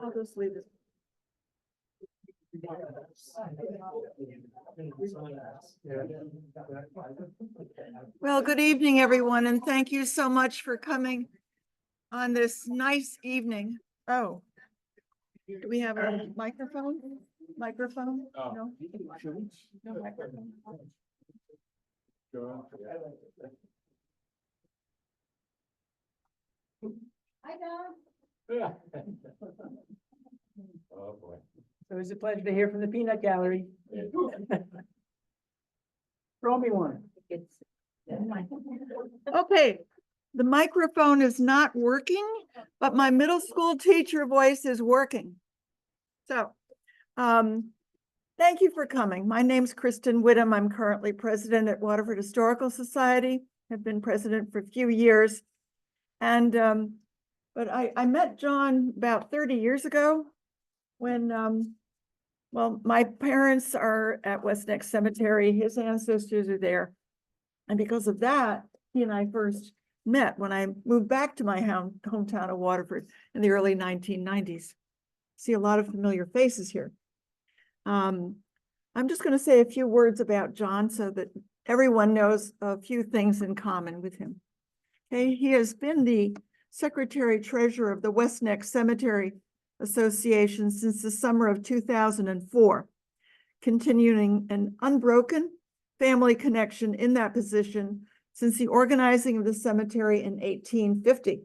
I'll just leave it. Well, good evening, everyone, and thank you so much for coming on this nice evening. Oh, do we have a microphone? Microphone? No? No microphone. Hi, Don. Oh, boy. So it's a pleasure to hear from the peanut gallery. Throw me one. Okay, the microphone is not working, but my middle school teacher voice is working. So, thank you for coming. My name's Kristen Whittam. I'm currently president at Waterford Historical Society. I've been president for a few years. And, but I met John about 30 years ago when, well, my parents are at West Neck Cemetery. His ancestors are there. And because of that, he and I first met when I moved back to my hometown of Waterford in the early 1990s. See a lot of familiar faces here. I'm just going to say a few words about John so that everyone knows a few things in common with him. Okay, he has been the Secretary Treasurer of the West Neck Cemetery Association since the summer of 2004, continuing an unbroken family connection in that position since the organizing of the cemetery in 1850.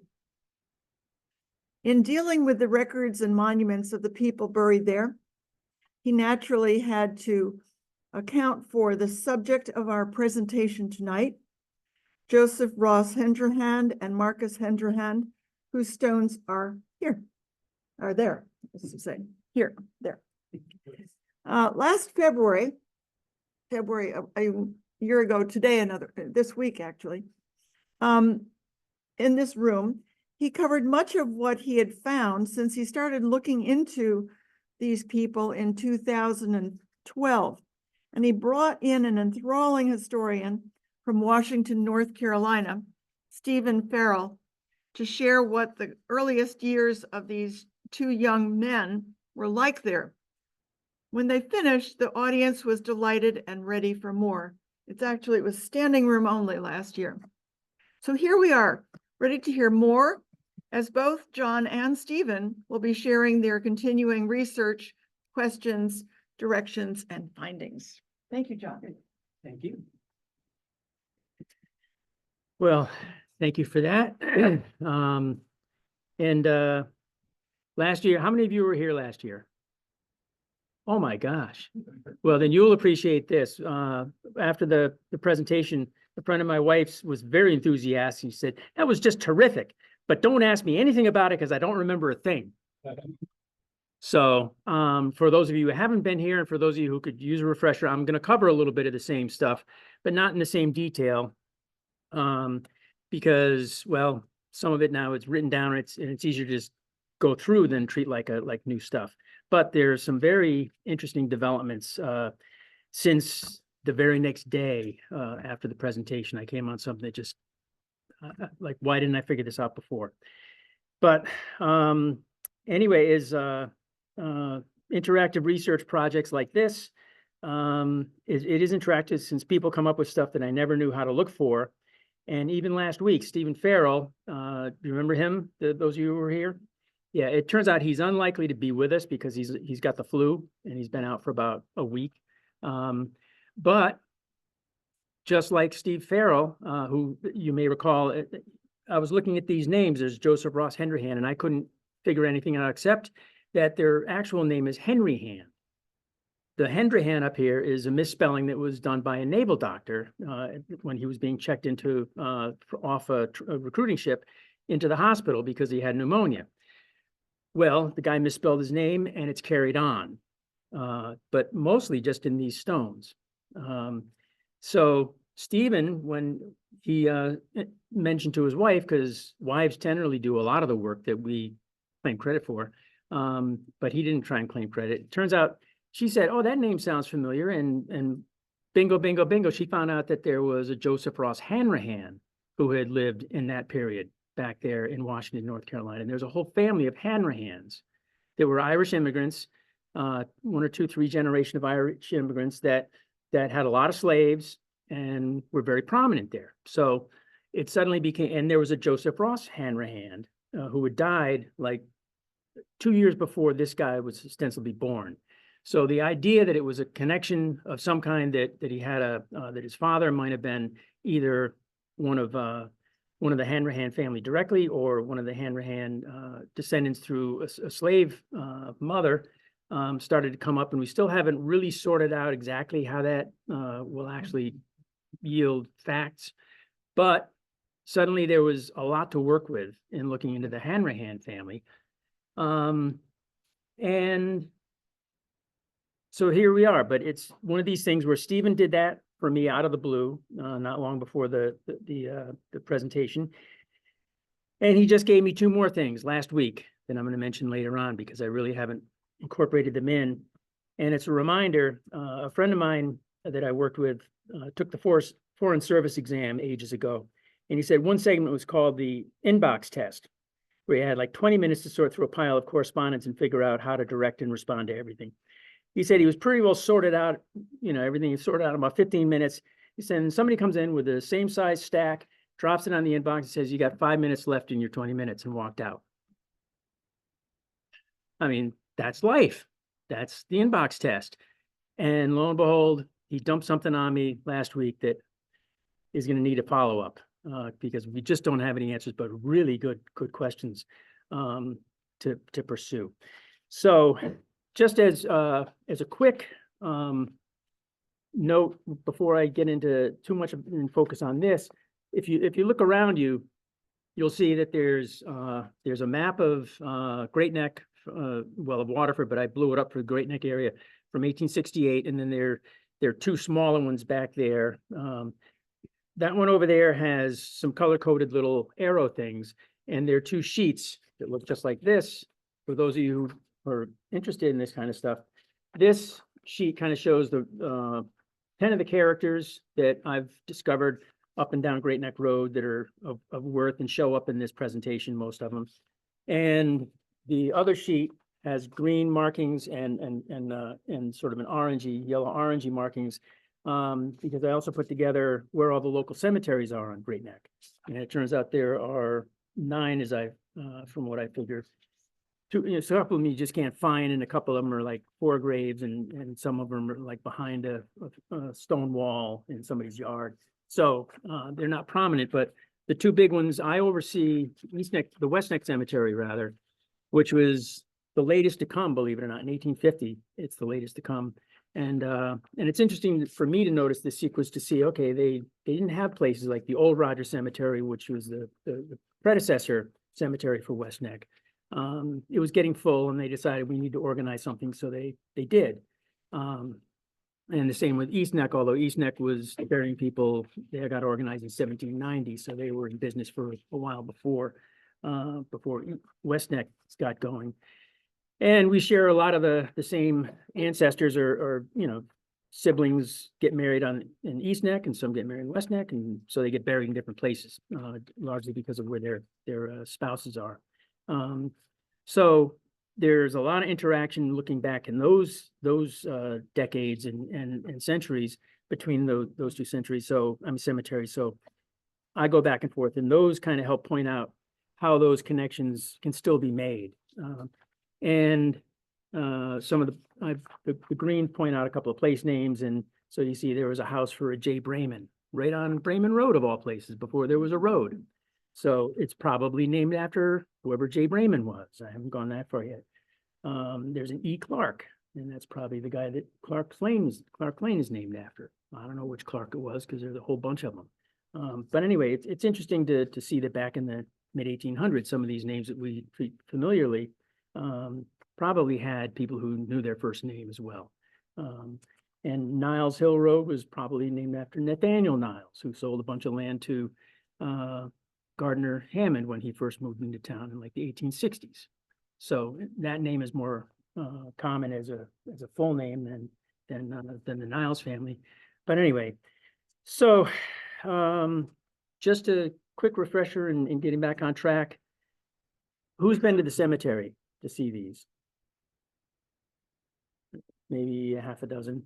In dealing with the records and monuments of the people buried there, he naturally had to account for the subject of our presentation tonight, Joseph Ross Henderhand and Marcus Henderhand, whose stones are here, are there, as to say, here, there. Last February, a year ago today, this week actually, in this room, he covered much of what he had found since he started looking into these people in 2012. And he brought in an enthralling historian from Washington, North Carolina, Stephen Farrell, to share what the earliest years of these two young men were like there. When they finished, the audience was delighted and ready for more. It was standing room only last year. So here we are, ready to hear more, as both John and Stephen will be sharing their continuing research, questions, directions, and findings. Thank you, John. Thank you. Well, thank you for that. Last year, how many of you were here last year? Oh my gosh. Well, then you'll appreciate this. After the presentation, a friend of my wife's was very enthusiastic. He said, that was just terrific, but don't ask me anything about it because I don't remember a thing. So for those of you who haven't been here and for those of you who could use a refresher, I'm going to cover a little bit of the same stuff, but not in the same detail because, well, some of it now it's written down and it's easier to just go through than treat like new stuff. But there's some very interesting developments since the very next day after the presentation. I came on something that just like, why didn't I figure this out before? But anyway, interactive research projects like this, it is interactive since people come up with stuff that I never knew how to look for. And even last week, Stephen Farrell, do you remember him? Those of you who were here? Yeah, it turns out he's unlikely to be with us because he's got the flu and he's been out for about a week. But just like Steve Farrell, who you may recall, I was looking at these names. There's Joseph Ross Henderhand, and I couldn't figure anything out except that their actual name is Henry Hand. The Henderhand up here is a misspelling that was done by a naval doctor when he was being checked into off a recruiting ship into the hospital because he had pneumonia. Well, the guy misspelled his name and it's carried on, but mostly just in these stones. So Stephen, when he mentioned to his wife, because wives generally do a lot of the work that we claim credit for, but he didn't try and claim credit. It turns out she said, oh, that name sounds familiar. And bingo, bingo, bingo, she found out that there was a Joseph Ross Hanrahan who had lived in that period back there in Washington, North Carolina. And there's a whole family of Hanrahans there were Irish immigrants, one or two, three generation of Irish immigrants that had a lot of slaves and were very prominent there. So it suddenly became, and there was a Joseph Ross Hanrahan who had died like 2 years before this guy was ostensibly born. So the idea that it was a connection of some kind, that he had that his father might have been either one of the Hanrahan family directly, or one of the Hanrahan descendants through a slave mother, started to come up, and we still haven't really sorted out exactly how that will actually yield facts. But suddenly there was a lot to work with in looking into the Hanrahan family. And so here we are, but it's one of these things where Stephen did that for me out of the blue, not long before the presentation. And he just gave me two more things last week that I'm going to mention later on, because I really haven't incorporated them in. And it's a reminder, a friend of mine that I worked with took the Foreign Service exam ages ago. And he said one segment was called the inbox test, where you had like 20 minutes to sort through a pile of correspondence and figure out how to direct and respond to everything. He said he was pretty well sorted out, everything is sorted out in about 15 minutes. He said, and somebody comes in with the same size stack, drops it on the inbox and says, you got 5 minutes left in your 20 minutes, and walked out. I mean, that's life. That's the inbox test. And lo and behold, he dumped something on me last week that is going to need a follow-up, because we just don't have any answers, but really good questions to pursue. So just as a quick note, before I get into too much and focus on this, if you look around you, you'll see that there's a map of Great Neck, of Waterford, but I blew it up for the Great Neck area from 1868, and then there are two smaller ones back there. That one over there has some color-coded little arrow things, and there are two sheets that look just like this. For those of you who are interested in this kind of stuff, this sheet kind of shows the 10 of the characters that I've discovered up and down Great Neck Road that are of worth and show up in this presentation, most of them. And the other sheet has green markings and sort of an orangey, yellow-orangey markings, because I also put together where all the local cemeteries are on Great Neck. And it turns out there are 9, from what I figure. So a couple of them you just can't find, and a couple of them are like 4 graves, and some of them are like behind a stone wall in somebody's yard. So they're not prominent, but the two big ones I oversee, the West Neck Cemetery rather, which was the latest to come, believe it or not, in 1850. It's the latest to come. And it's interesting for me to notice the sequence to see, okay, they didn't have places like the Old Roger Cemetery, which was the predecessor cemetery for West Neck. It was getting full, and they decided we need to organize something, so they did. And the same with East Neck, although East Neck was burying people, they got organized in 1790, so they were in business for a while before West Neck got going. And we share a lot of the same ancestors, or siblings get married in East Neck, and some get married in West Neck, and so they get buried in different places, largely because of where their spouses are. So there's a lot of interaction looking back in those decades and centuries between those two centuries. Cemeteries. So I go back and forth, and those kind of help point out how those connections can still be made. Some of the green point out a couple of place names, and so you see there was a house for a J. Brayman right on Brayman Road of all places before there was a road. So it's probably named after whoever J. Brayman was. I haven't gone that far yet. There's an E. Clark, and that's probably the guy that Clark Lane is named after. I don't know which Clark it was, because there's a whole bunch of them. But anyway, it's interesting to see that back in the mid-1800s, some of these names that we treat familiarly probably had people who knew their first name as well. And Niles Hill Road was probably named after Nathaniel Niles, who sold a bunch of land to Gardner Hammond when he first moved into town in like the 1860s. So that name is more common as a full name than the Niles family. But anyway, so just a quick refresher and getting back on track. Who's been to the cemetery to see these? maybe a half a dozen.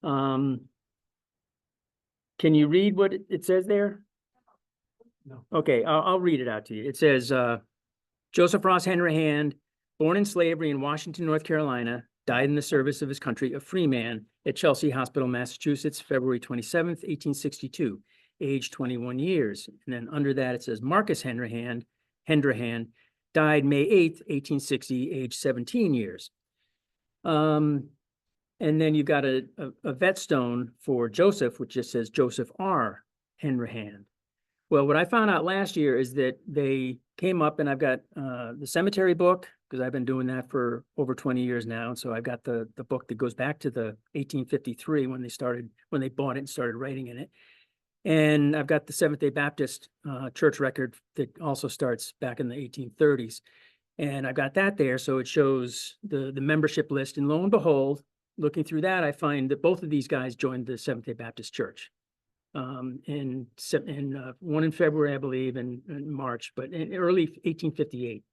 Can you read what it says there? No. Okay, I'll read it out to you. It says, Joseph Ross Hanrahan, born in slavery in Washington, North Carolina, died in the service of his country, a free man, at Chelsea Hospital, Massachusetts, February 27th, 1862, age 21 years. And then under that, it says Marcus Hanrahan, died May 8th, 1860, age 17 years. And then you've got a vet stone for Joseph, which just says Joseph R. Hanrahan. Well, what I found out last year is that they came up, and I've got the cemetery book, because I've been doing that for over 20 years now. And so I've got the book that goes back to the 1853 when they bought it and started writing in it. And I've got the Seventh-day Baptist church record that also starts back in the 1830s. And I've got that there, so it shows the membership list. And lo and behold, looking through that, I find that both of these guys joined the Seventh-day Baptist Church. One in February, I believe, and March, but in early 1858.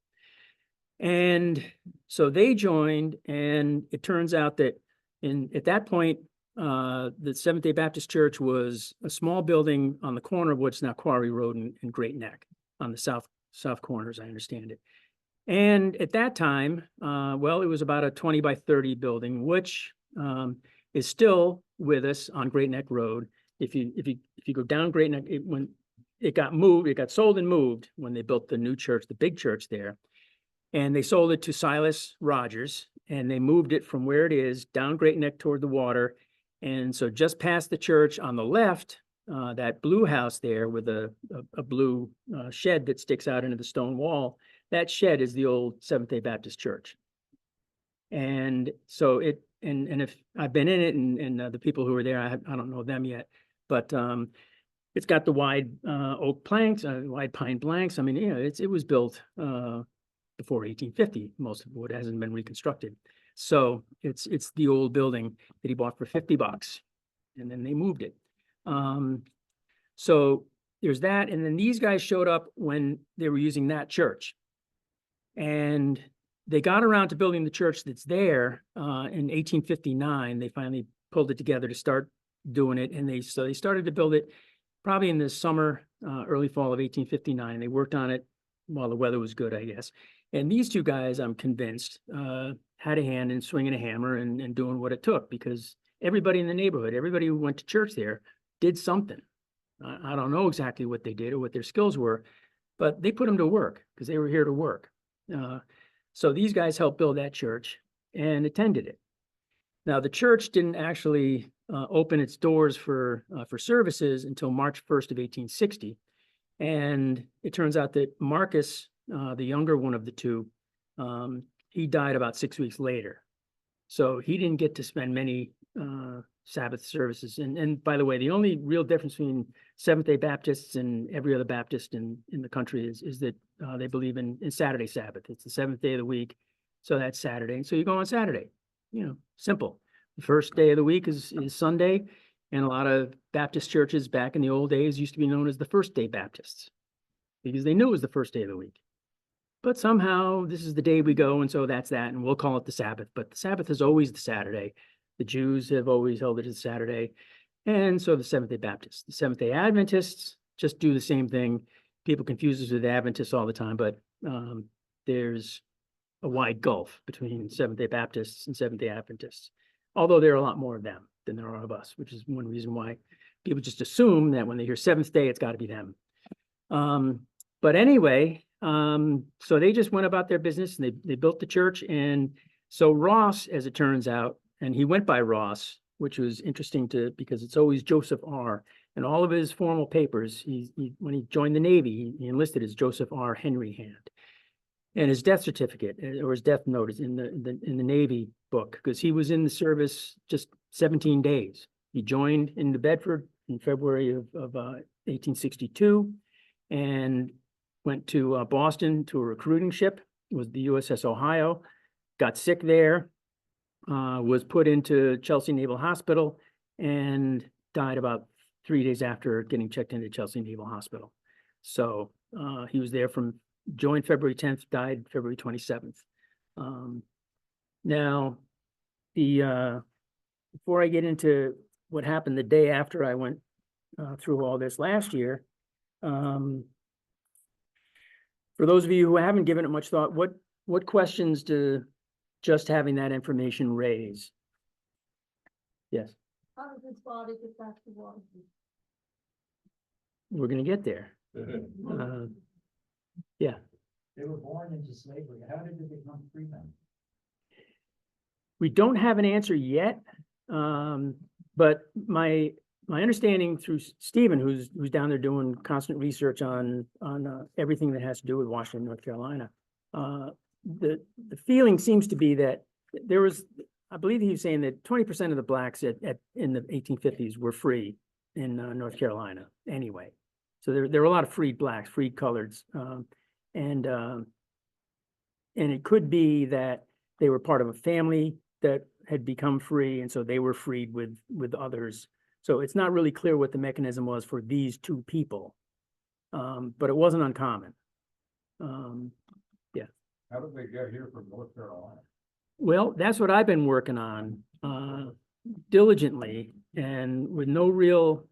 And so they joined, and it turns out that at that point, the Seventh-day Baptist Church was a small building on the corner of what's now Quarry Road and Great Neck, on the south corner, as I understand it. And at that time, well, it was about a 20 by 30 building, which is still with us on Great Neck Road. If you go down Great Neck, when it got moved, it got sold and moved when they built the new church, the big church there. And they sold it to Silas Rogers, and they moved it from where it is down Great Neck toward the water. And so just past the church on the left, that blue house there with a blue shed that sticks out into the stone wall, that shed is the old Seventh-day Baptist Church. And so and if I've been in it, and the people who are there, I don't know them yet, but it's got the wide oak planks, wide pine planks. I mean, it was built before 1850. Most of it hasn't been reconstructed. So it's the old building that he bought for $50, and then they moved it. So there's that. And then these guys showed up when they were using that church. And they got around to building the church that's there in 1859. They finally pulled it together to start doing it. And they started to build it probably in the summer, early fall of 1859. They worked on it while the weather was good, I guess. And these two guys, I'm convinced, had a hand in swinging a hammer and doing what it took, because everybody in the neighborhood, everybody who went to church there did something. I don't know exactly what they did or what their skills were, but they put them to work because they were here to work. So these guys helped build that church and attended it. Now, the church didn't actually open its doors for services until March 1st of 1860. And it turns out that Marcus, the younger one of the two, he died about 6 weeks later. So he didn't get to spend many Sabbath services. And by the way, the only real difference between Seventh-day Baptists and every other Baptist in the country is that they believe in Saturday Sabbath. It's the seventh day of the week, so that's Saturday. So you go on Saturday, simple. The first day of the week is Sunday, and a lot of Baptist churches back in the old days used to be known as the First Day Baptists because they knew it was the first day of the week. But somehow this is the day we go, and so that's that, and we'll call it the Sabbath. But the Sabbath is always the Saturday. The Jews have always held it as Saturday, and so the Seventh-day Baptists. The Seventh-day Adventists just do the same thing. People confuse us with Adventists all the time, but there's a wide gulf between Seventh-day Baptists and Seventh-day Adventists, although there are a lot more of them than there are of us, which is one reason why people just assume that when they hear Seventh Day, it's got to be them. But anyway, so they just went about their business, and they built the church. And so Ross, as it turns out, and he went by Ross, which was interesting because it's always Joseph R. And all of his formal papers, when he joined the Navy, he enlisted as Joseph R. Hanrahan. And his death certificate or his death note is in the Navy book, because he was in the service just 17 days. He joined in New Bedford in February of 1862 and went to Boston to a recruiting ship. It was the USS Ohio, got sick there, was put into Chelsea Naval Hospital, and died about 3 days after getting checked into Chelsea Naval Hospital. So he was there joined February 10th, died February 27th. Now, before I get into what happened the day after I went through all this last year, for those of you who haven't given it much thought, what questions do just having that information raise? Yes, How did this body get back to Waterford? we're gonna get there. Yeah, They were born into slavery. How did they become free men? we don't have an answer yet, but my understanding through Stephen, who's down there doing constant research on everything that has to do with Washington, North Carolina, the feeling seems to be that there was, I believe he was saying that 20% of the blacks in the 1850s were free in North Carolina anyway. So there were a lot of freed blacks, freed coloreds, and it could be that they were part of a family that had become free, and so they were freed with others. So it's not really clear what the mechanism was for these two people, but it wasn't uncommon. Yeah. How did they get here from North Carolina? Well, that's what I've been working on diligently and with no real.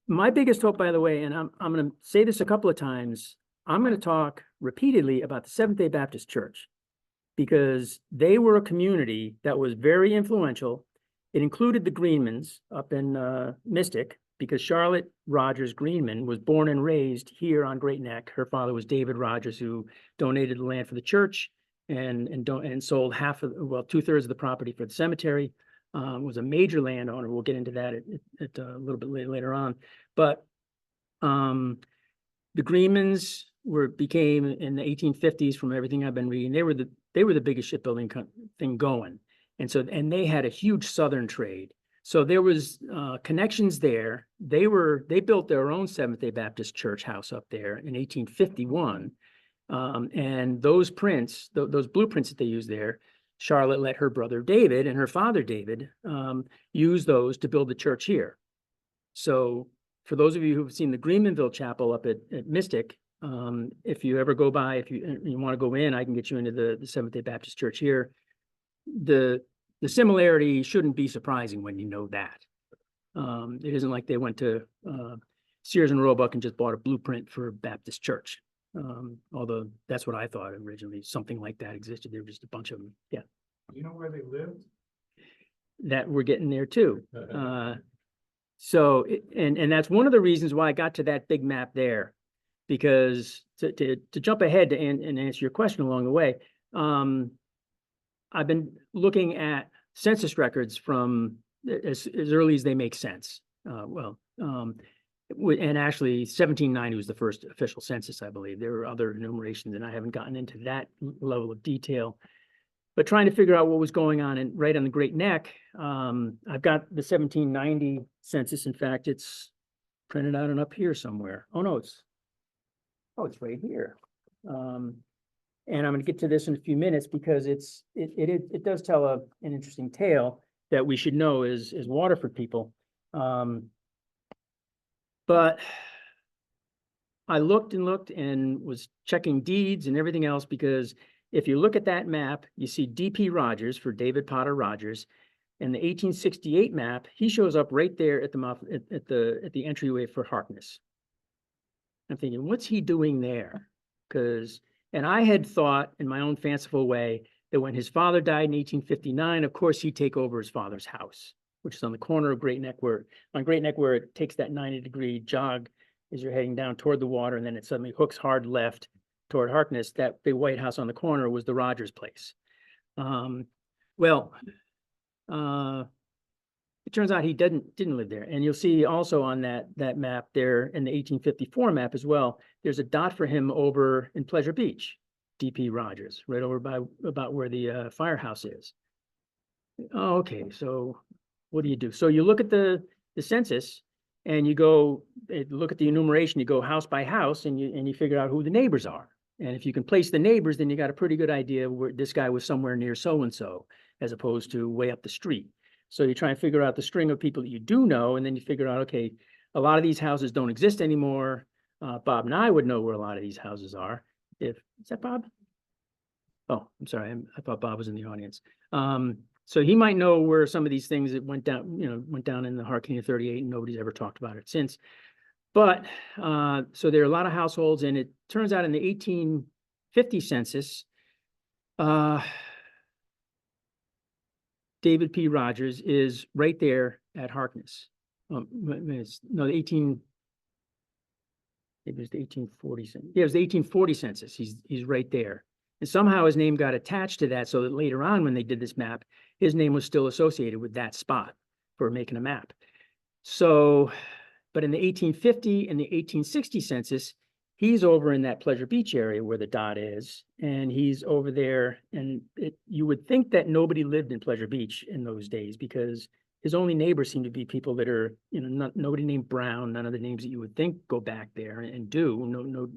My biggest hope, by the way, and I'm going to say this a couple of times, I'm going to talk repeatedly about the Seventh-day Baptist Church, because they were a community that was very influential. It included the Greenmans up in Mystic, because Charlotte Rogers Greenman was born and raised here on Great Neck. Her father was David Rogers, who donated the land for the church and sold two-thirds of the property for the cemetery. Was a major landowner. We'll get into that at a little bit later on. But the Greenmans became in the 1850s, from everything I've been reading, they were the biggest shipbuilding thing going, and they had a huge southern trade. So there was connections there. They built their own Seventh-day Baptist church house up there in 1851, and those prints, those blueprints that they used there, Charlotte let her brother David and her father David use those to build the church here. So for those of you who've seen the Greenmanville Chapel up at Mystic, if you ever go by, if you want to go in, I can get you into the Seventh-day Baptist Church here. The similarity shouldn't be surprising when you know that. It isn't like they went to Sears and Roebuck and just bought a blueprint for a Baptist church. Although that's what I thought originally, something like that existed. There were just a bunch of them. Yeah. Do you know where they lived? That we're getting there too. So that's one of the reasons why I got to that big map there, because to jump ahead and answer your question along the way, I've been looking at census records from as early as they make sense. And actually 1790 was the first official census, I believe. There were other enumerations, and I haven't gotten into that level of detail. But trying to figure out what was going on right on the Great Neck, I've got the 1790 census. In fact, it's printed out and up here somewhere. Oh no, it's right here. And I'm going to get to this in a few minutes, because it does tell an interesting tale that we should know as Waterford people. But I looked and was checking deeds and everything else, because if you look at that map, you see D.P. Rogers for David Potter Rogers, and the 1868 map, he shows up right there at the mouth at the entryway for Harkness. I'm thinking, what's he doing there? And I had thought in my own fanciful way that when his father died in 1859, of course he'd take over his father's house, which is on the corner of Great Neck, where it takes that 90-degree jog as you're heading down toward the water, and then it suddenly hooks hard left toward Harkness. That big white house on the corner was the Rogers place. It turns out he didn't live there. And you'll see also on that map there in the 1854 map as well, there's a dot for him over in Pleasure Beach, D.P. Rogers, right over by about where the firehouse is. Oh, okay, so what do you do? So you look at the census, and you go look at the enumeration. You go house by house, and you figure out who the neighbors are. And if you can place the neighbors, then you got a pretty good idea where this guy was somewhere near so-and-so, as opposed to way up the street. So you try and figure out the string of people that you do know, and then you figure out, okay, a lot of these houses don't exist anymore. Bob and I would know where a lot of these houses are. Is that Bob? Oh, I'm sorry. I thought Bob was in the audience. So he might know where some of these things that went down, went down in the hurricane of 38 and nobody's ever talked about it since. But, so there are a lot of households, and it turns out in the 1850 census, David P. Rogers is right there at Harkness. No, maybe it was the 1840 census. Yeah, it was the 1840 census. He's right there. And somehow his name got attached to that, so that later on when they did this map, his name was still associated with that spot for making a map. So, but in the 1850 and the 1860 census, he's over in that Pleasure Beach area where the dot is, and he's over there. And you would think that nobody lived in Pleasure Beach in those days, because his only neighbors seem to be people that are, nobody named Brown, none of the names that you would think go back there and do.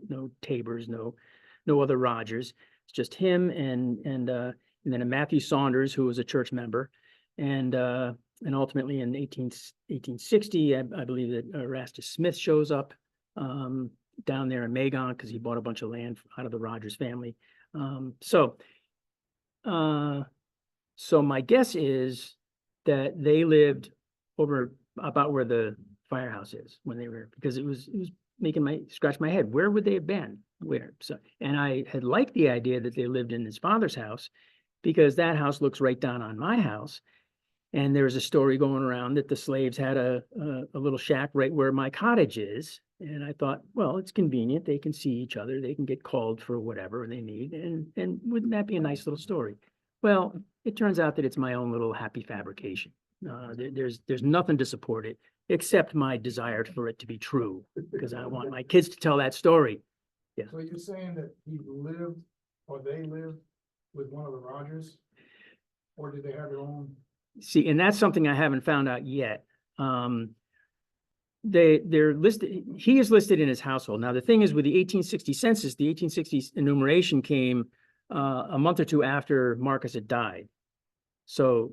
No Tabors, no other Rogers. It's just him and then a Matthew Saunders, who was a church member, and ultimately in 1860, I believe that Erastus Smith shows up down there in Magon because he bought a bunch of land out of the Rogers family. So my guess is that they lived over about where the firehouse is when they were, because it was making scratch my head. Where would they have been? Where? So, and I had liked the idea that they lived in his father's house, because that house looks right down on my house. And there was a story going around that the slaves had a little shack right where my cottage is. And I thought, well, it's convenient. They can see each other. They can get called for whatever they need. And wouldn't that be a nice little story? Well, it turns out that it's my own little happy fabrication. There's nothing to support it except my desire for it to be true, because I want my kids to tell that story. Yeah. So you're saying that he lived, or they lived with one of the Rogers? Or did they have their own? See, and that's something I haven't found out yet. They're listed, he is listed in his household. Now, the thing is, with the 1860 census, the 1860 enumeration came a month or two after Marcus had died. So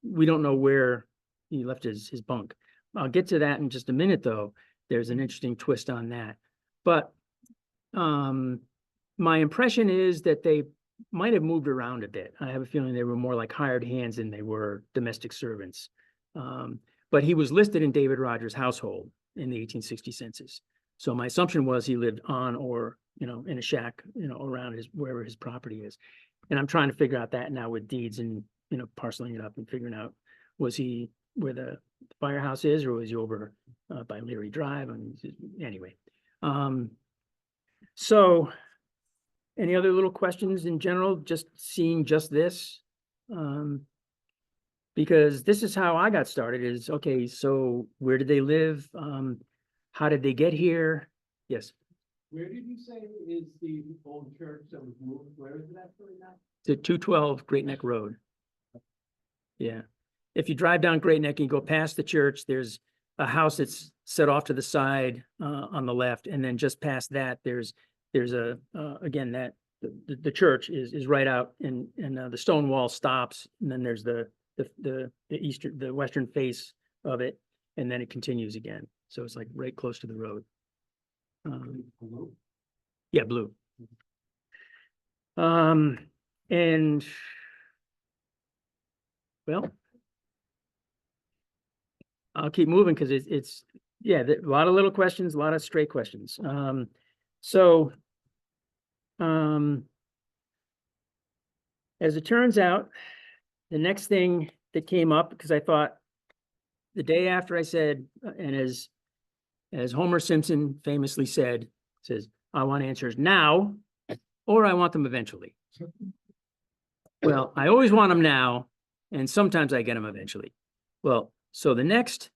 we don't know where he left his bunk. I'll get to that in just a minute, though. There's an interesting twist on that. But my impression is that they might have moved around a bit. I have a feeling they were more like hired hands than they were domestic servants. But he was listed in David Rogers' household in the 1860 census. So my assumption was he lived on or, in a shack, around wherever his property is. And I'm trying to figure out that now with deeds and, parceling it up and figuring out, was he where the firehouse is, or was he over by Leary Drive? Anyway. So any other little questions in general, just seeing just this? Because this is how I got started is, okay, so where did they live? How did they get here? Yes. Where did you say is the old church that was moved? Where is it actually now? It's at 212 Great Neck Road. Yeah. If you drive down Great Neck and you go past the church, there's a house that's set off to the side on the left. And then just past that, there's again, that the church is right out, and the stone wall stops. And then there's the western face of it. And then it continues again. So it's like right close to the road. Blue? Yeah, blue. And well, I'll keep moving because it's a lot of little questions, a lot of straight questions. As it turns out, the next thing that came up, because I thought the day after I said, and as Homer Simpson famously says, I want answers now, or I want them eventually. Well, I always want them now, and sometimes I get them eventually. Well, so the next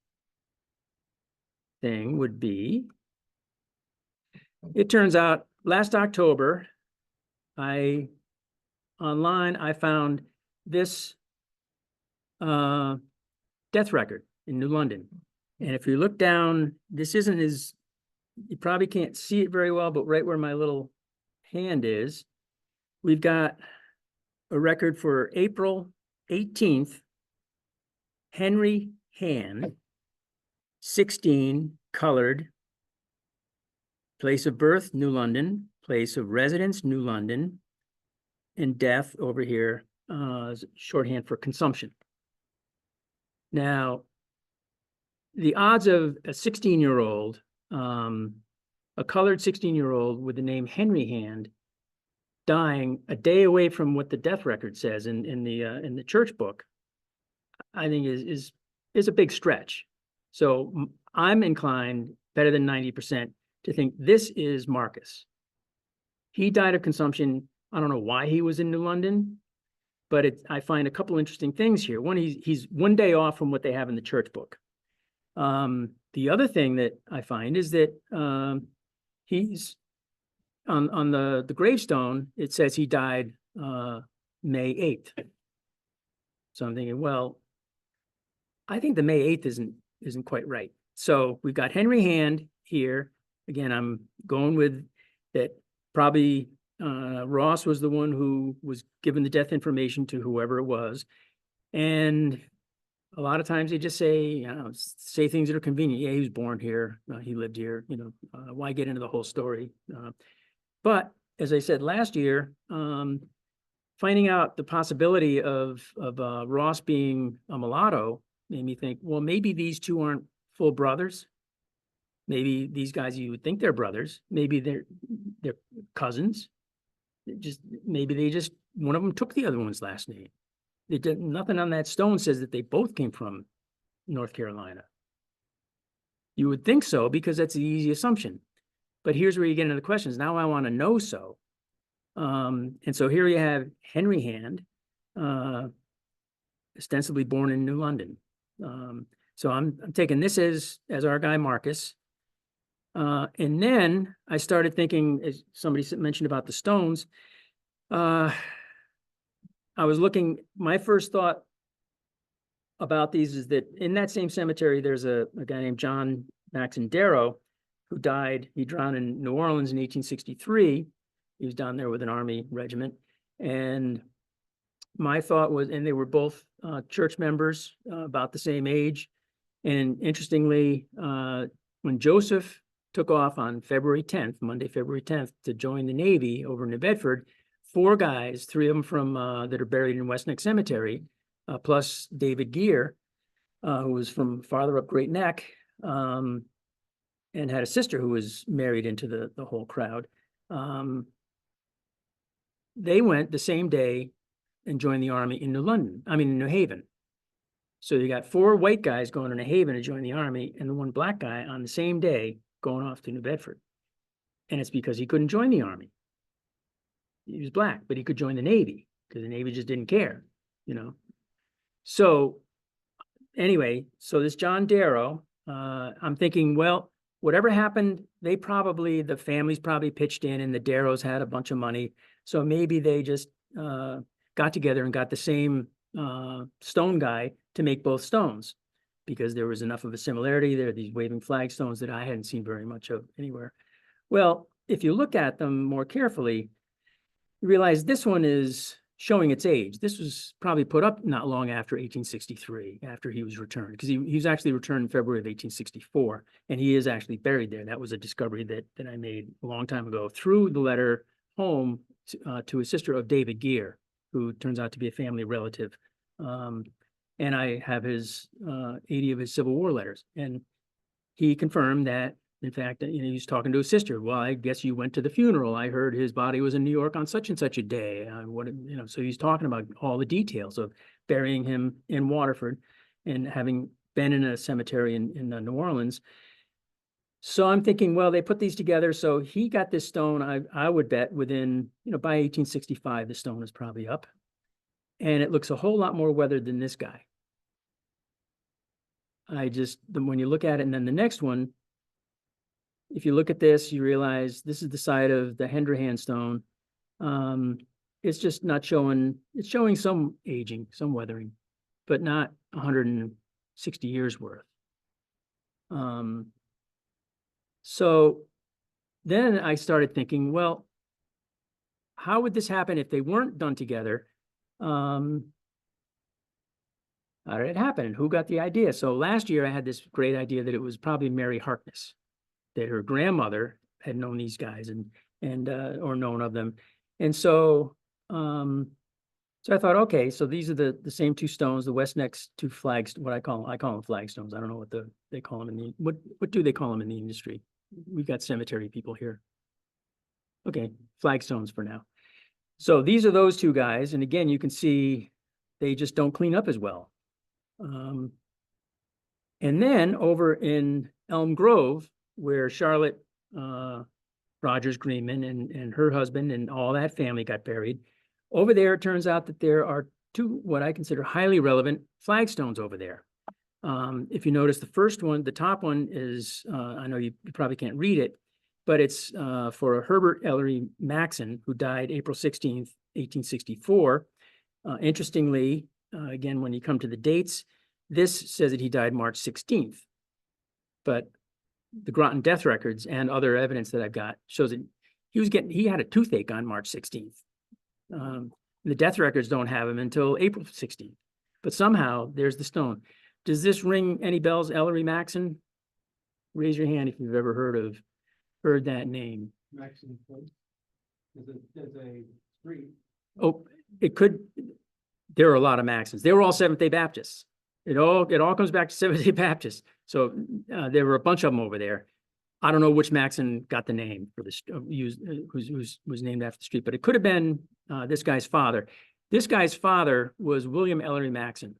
thing would be, it turns out last October, online I found this death record in New London. And if you look down, this isn't as, you probably can't see it very well, but right where my little hand is, we've got a record for April 18th, Henry Hand, 16, colored, place of birth, New London, place of residence, New London, and death over here, is shorthand for consumption. Now, the odds of a 16-year-old, a colored 16-year-old with the name Henry Hand dying a day away from what the death record says in the church book, I think is a big stretch. So I'm inclined better than 90% to think this is Marcus. He died of consumption. I don't know why he was in New London, but I find a couple interesting things here. One, he's one day off from what they have in the church book. The other thing that I find is that he's on the gravestone, it says he died May 8th. So I'm thinking, well, I think the May 8th isn't quite right. So we've got Henry Hand here. Again, I'm going with that probably Ross was the one who was given the death information to whoever it was. And a lot of times they just say, say things that are convenient. Yeah, he was born here. He lived here. Why get into the whole story? But as I said last year, finding out the possibility of Ross being a mulatto made me think, well, maybe these two aren't full brothers. Maybe these guys, you would think they're brothers. Maybe they're cousins. Maybe one of them took the other one's last name. They did nothing on that stone says that they both came from North Carolina. You would think so because that's the easy assumption. But here's where you get into the questions. Now I want to know so. And so here you have Henry Hand, ostensibly born in New London. So I'm taking this as our guy Marcus. And then I started thinking, as somebody mentioned about the stones, I was looking, my first thought about these is that in that same cemetery, there's a guy named John Maxon Darrow who died. He drowned in New Orleans in 1863. He was down there with an army regiment. And my thought was, and they were both church members, about the same age. And interestingly, when Joseph took off on February 10th, Monday, February 10th, to join the Navy over in New Bedford, 4 guys, 3 of them from that are buried in West Neck Cemetery, plus David Gear, who was from farther up Great Neck, and had a sister who was married into the whole crowd. They went the same day and joined the army in New Haven. So you got 4 white guys going to New Haven to join the army, and the 1 black guy on the same day going off to New Bedford. And it's because he couldn't join the army. He was black, but he could join the Navy because the Navy just didn't care, So anyway, so this John Darrow, I'm thinking, well, whatever happened, the families probably pitched in, and the Darrows had a bunch of money. So maybe they just got together and got the same stone guy to make both stones because there was enough of a similarity. There are these waving flag stones that I hadn't seen very much of anywhere. Well, if you look at them more carefully, you realize this one is showing its age. This was probably put up not long after 1863, after he was returned, because he was actually returned in February of 1864, and he is actually buried there. That was a discovery that I made a long time ago through the letter home to his sister of David Gear, who turns out to be a family relative. And I have 80 of his Civil War letters. And he confirmed that, in fact, he was talking to his sister. Well, I guess you went to the funeral. I heard his body was in New York on such and such a day. So he's talking about all the details of burying him in Waterford and having been in a cemetery in New Orleans. So I'm thinking, well, they put these together. So he got this stone, I would bet within, by 1865, the stone is probably up. And it looks a whole lot more weathered than this guy. When you look at it, and then the next one, if you look at this, you realize this is the side of the Henry Hand stone. It's just not showing, it's showing some aging, some weathering, but not 160 years worth. So then I started thinking, well, how would this happen if they weren't done together? How did it happen? Who got the idea? So last year I had this great idea that it was probably Mary Harkness, that her grandmother had known these guys and or known of them. And so So I thought, okay, so these are the same two stones, the west next two flags, I call them flagstones. I don't know what they call them what do they call them in the industry? We've got cemetery people here. Okay, flagstones for now. So these are those two guys. And again, you can see they just don't clean up as well. And then over in Elm Grove, where Charlotte Rogers Greenman and her husband and all that family got buried, over there, it turns out that there are two, what I consider highly relevant flagstones over there. If you notice, the first one, the top one is, I know you probably can't read it, but it's for Herbert Ellery Maxon, who died April 16th, 1864. Interestingly, again, when you come to the dates, this says that he died March 16th. But the Groton death records and other evidence that I've got shows that he had a toothache on March 16th. The death records don't have him until April 16th. But somehow there's the stone. Does this ring any bells, Ellery Maxon? Raise your hand if you've ever heard that name. Maxon Place. There's a street. Oh, it could. There are a lot of Maxons. They were all Seventh-day Baptists. It all comes back to Seventh-day Baptists. So there were a bunch of them over there. I don't know which Maxon got the name for this, was named after the street, but it could have been this guy's father. This guy's father was William Ellery Maxon.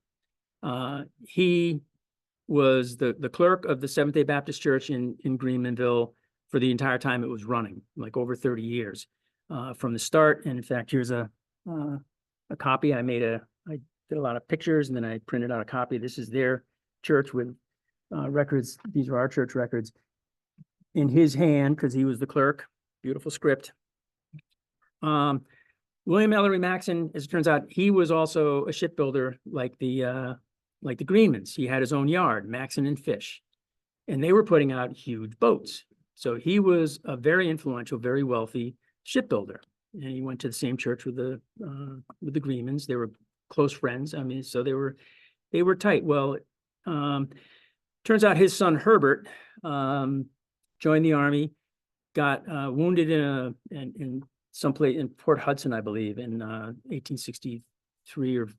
He was the clerk of the Seventh-day Baptist Church in Greenmanville for the entire time it was running, like over 30 years from the start. And in fact, here's a copy. I did a lot of pictures and then I printed out a copy. This is their church with records. These are our church records in his hand because he was the clerk. Beautiful script. William Ellery Maxon, as it turns out, he was also a shipbuilder like the Greenmans. He had his own yard, Maxon and Fish, and they were putting out huge boats. So he was a very influential, very wealthy shipbuilder. And he went to the same church with the Greenmans. They were close friends. I mean, so they were tight. Well, turns out his son Herbert joined the army, got wounded in someplace in Port Hudson, I believe, in 1863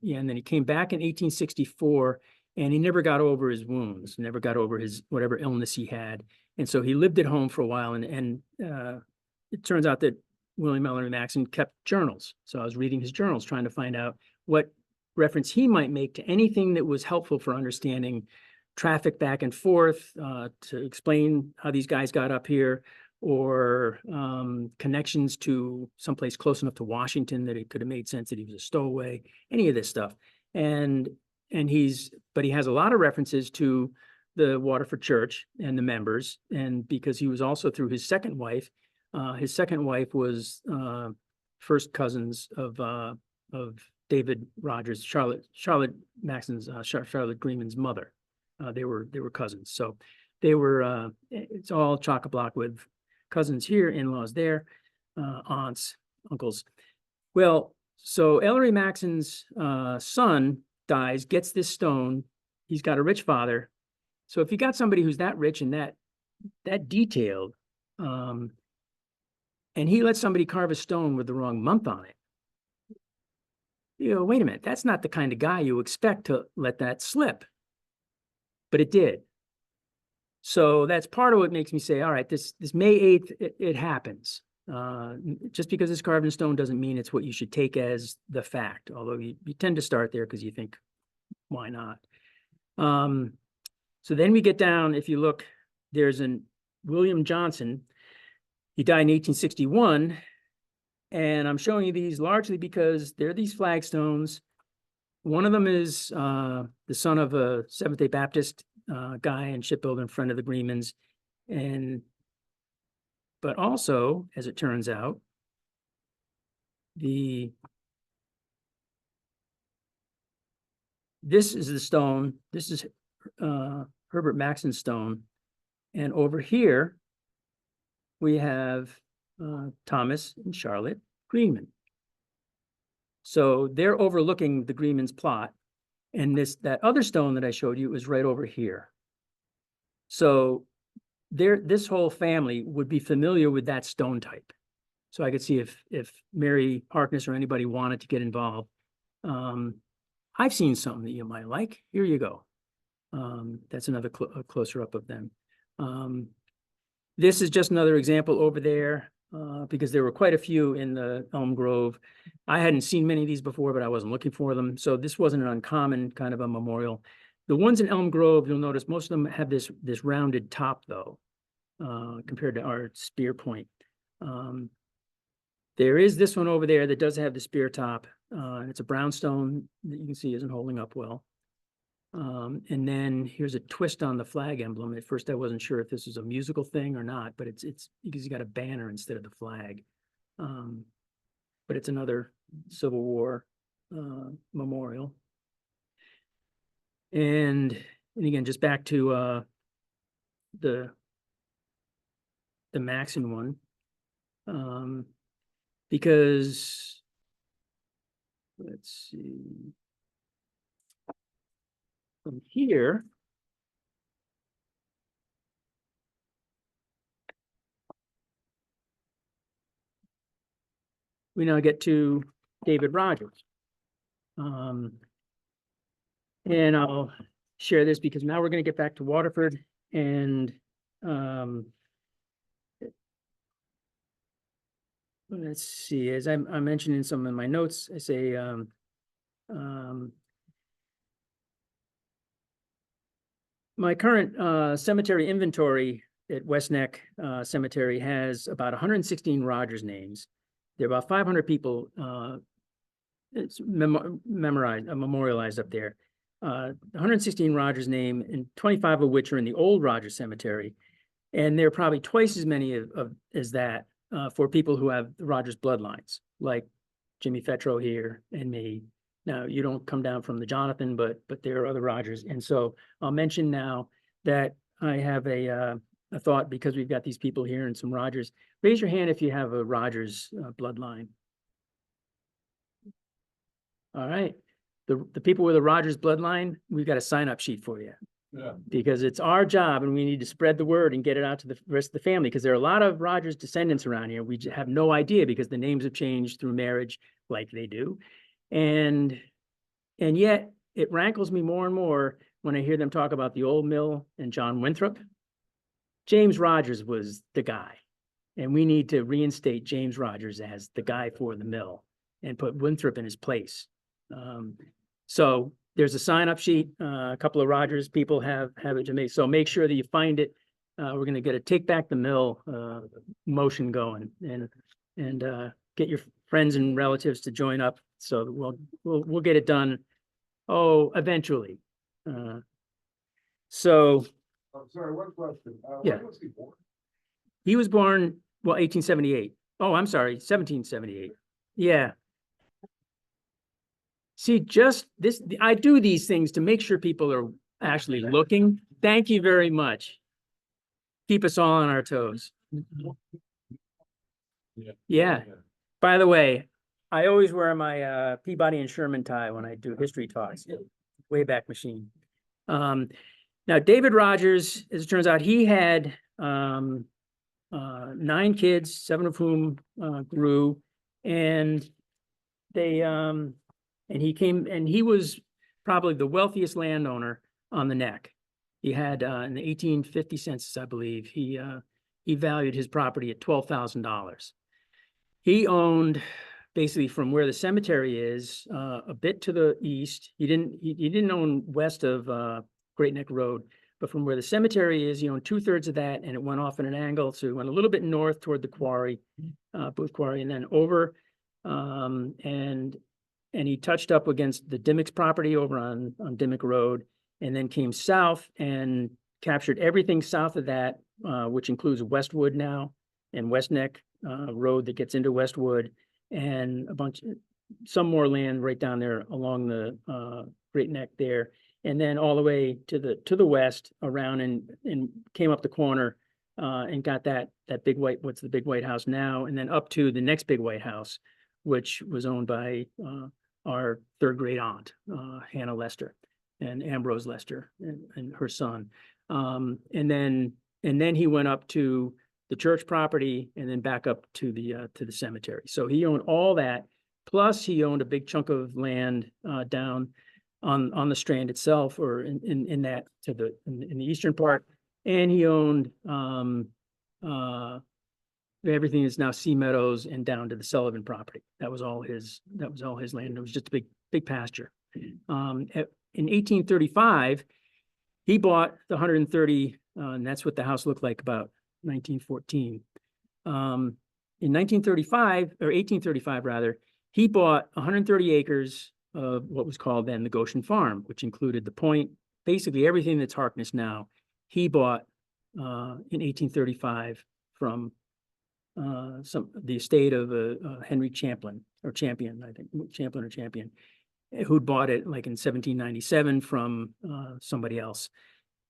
and then he came back in 1864 and he never got over his wounds, never got over his whatever illness he had. And so he lived at home for a while and it turns out that William Ellery Maxon kept journals. So I was reading his journals, trying to find out what reference he might make to anything that was helpful for understanding traffic back and forth, to explain how these guys got up here, or connections to someplace close enough to Washington that it could have made sense that he was a stowaway, any of this stuff. But he has a lot of references to the Waterford Church and the members, and because he was also through his second wife was first cousins of David Rogers, Charlotte Maxon's, Charlotte Greenman's mother. They were cousins. So they were, it's all chock-a-block with cousins here, in-laws there, aunts, uncles. Well, so Ellery Maxon's son dies, gets this stone. He's got a rich father. So if you got somebody who's that rich and that detailed, and he lets somebody carve a stone with the wrong month on it, you know, wait a minute, that's not the kind of guy you expect to let that slip. But it did. So that's part of what makes me say, all right, this May 8th, it happens. Just because it's carved in stone doesn't mean it's what you should take as the fact, although you tend to start there because you think, why not? So then we get down, if you look, there's an William Johnson. He died in 1861. And I'm showing you these largely because they're these flagstones. One of them is the son of a Seventh-day Baptist guy and shipbuilder and friend of the Greenmans. But also, as it turns out, this is the stone. This is Herbert Maxon's stone. And over here, we have Thomas and Charlotte Greenman. So they're overlooking the Greenman's plot. And that other stone that I showed you is right over here. So this whole family would be familiar with that stone type. So I could see if Mary Harkness or anybody wanted to get involved. I've seen something that you might like. Here you go. That's another closer up of them. This is just another example over there, because there were quite a few in the Elm Grove. I hadn't seen many of these before, but I wasn't looking for them. So this wasn't an uncommon kind of a memorial. The ones in Elm Grove, you'll notice most of them have this rounded top though, compared to our spear point. There is this one over there that does have the spear top. It's a brownstone that you can see isn't holding up well. And then here's a twist on the flag emblem. At first, I wasn't sure if this was a musical thing or not, but it's because you got a banner instead of the flag. But it's another Civil War memorial. And again, just back to the Maxon one, because let's see. From here, we now get to David Rogers. And I'll share this because now we're going to get back to Waterford, and let's see, as I mentioned in some of my notes, I say my current cemetery inventory at West Neck Cemetery has about 116 Rogers names. There are about 500 people it's memorialized up there. 116 Rogers name, and 25 of which are in the old Rogers Cemetery. And there are probably twice as many as that for people who have the Rogers bloodlines, like Jimmy Fetro here and me. Now, you don't come down from the Jonathan, but there are other Rogers. And so I'll mention now that I have a thought, because we've got these people here and some Rogers. Raise your hand if you have a Rogers bloodline. All right. The people with a Rogers bloodline, we've got a sign-up sheet for you. Yeah. Because it's our job and we need to spread the word and get it out to the rest of the family, because there are a lot of Rogers descendants around here. We have no idea because the names have changed through marriage like they do. And yet it rankles me more and more when I hear them talk about the old mill and John Winthrop. James Rogers was the guy, and we need to reinstate James Rogers as the guy for the mill and put Winthrop in his place. So there's a sign-up sheet. A couple of Rogers people have it to me. So make sure that you find it. We're going to get a Take Back the Mill motion going, and get your friends and relatives to join up. So we'll get it done. Oh, eventually. So. I'm sorry, one question. Yeah. When was he born? He was born, well, 1878. Oh, I'm sorry, 1778. Yeah. See, just this, I do these things to make sure people are actually looking. Thank you very much. Keep us all on our toes. Yeah. By the way, I always wear my Peabody and Sherman tie when I do history talks. Wayback Machine. Now, David Rogers, as it turns out, he had 9 kids, 7 of whom grew, and they and he was probably the wealthiest landowner on the Neck. He had in the 1850 census, I believe, he valued his property at $12,000. He owned basically from where the cemetery is a bit to the east. He didn't own west of Great Neck Road, but from where the cemetery is, he owned 2/3 of that, and it went off at an angle. So he went a little bit north toward the quarry, Booth Quarry, and then over, and he touched up against the Dimmick's property over on Dimmick Road, and then came south and captured everything south of that, which includes Westwood now and West Neck Road that gets into Westwood, and some more land right down there along the Great Neck there. And then all the way to the west around and came up the corner and got that big white, what's the big white house now, and then up to the next big white house, which was owned by our 3rd great aunt, Hannah Lester, and Ambrose Lester and her son. And then he went up to the church property, and then back up to the cemetery. So he owned all that. Plus, he owned a big chunk of land down on the Strand itself, or in that in the eastern part. And he owned everything is now Sea Meadows and down to the Sullivan property. That was all his land. It was just a big pasture. In 1835, he bought the 130, and that's what the house looked like about 1914. In 1935, or 1835 rather, he bought 130 acres of what was called then the Goshen Farm, which included the point, basically everything that's Harkness now. He bought in 1835 from the estate of Henry Champion, I think, Champion, who'd bought it like in 1797 from somebody else.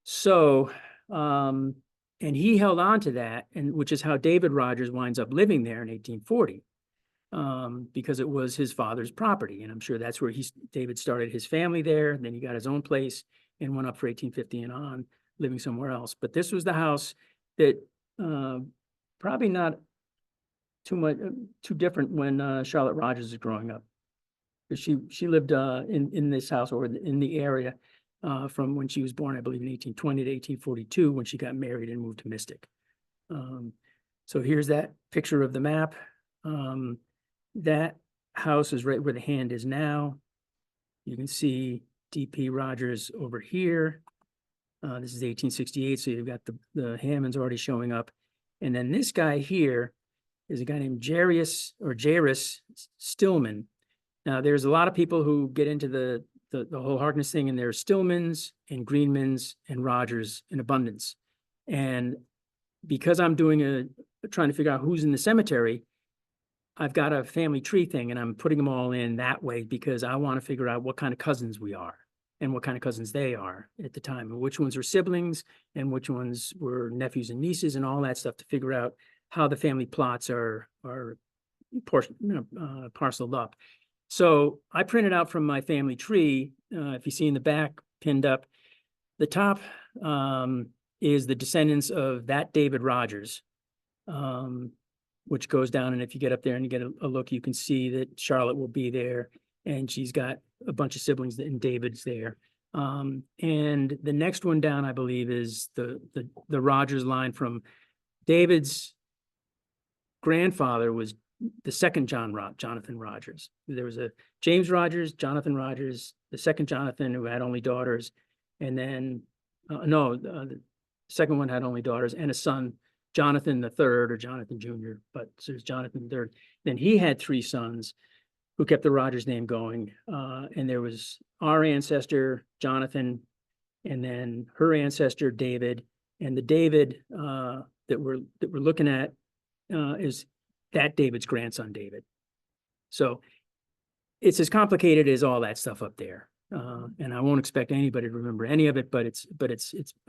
So, and he held on to that, and which is how David Rogers winds up living there in 1840, because it was his father's property, and I'm sure that's where David started his family there. And then he got his own place and went up for 1850 and on, living somewhere else. But this was the house that probably not too different when Charlotte Rogers was growing up. She lived in this house, or in the area, from when she was born, I believe in 1820 to 1842, when she got married and moved to Mystic. So here's that picture of the map. That house is right where the hand is now. You can see D.P. Rogers over here. This is 1868, so you've got the Hammonds already showing up. And then this guy here is a guy named Jairus Stillman. Now, there's a lot of people who get into the whole Harkness thing, and there's Stillmans and Greenmans and Rogers in abundance. And because I'm trying to figure out who's in the cemetery, I've got a family tree thing, and I'm putting them all in that way because I want to figure out what kind of cousins we are and what kind of cousins they are at the time, and which ones were siblings and which ones were nephews and nieces and all that stuff, to figure out how the family plots are parceled up. So I printed out from my family tree. If you see in the back pinned up, the top is the descendants of that David Rogers, which goes down. And if you get up there and you get a look, you can see that Charlotte will be there, and she's got a bunch of siblings, and David's there. And the next one down, I believe, is the Rogers line from David's grandfather was the second Jonathan Rogers. There was a James Rogers, Jonathan Rogers, the second Jonathan, who had only daughters, and then the second one had only daughters and a son, Jonathan the third, or Jonathan Jr., but so there's Jonathan the third. Then he had three sons who kept the Rogers name going, and there was our ancestor Jonathan, and then her ancestor David, and the David that we're looking at is that David's grandson, David. So it's as complicated as all that stuff up there. And I won't expect anybody to remember any of it, but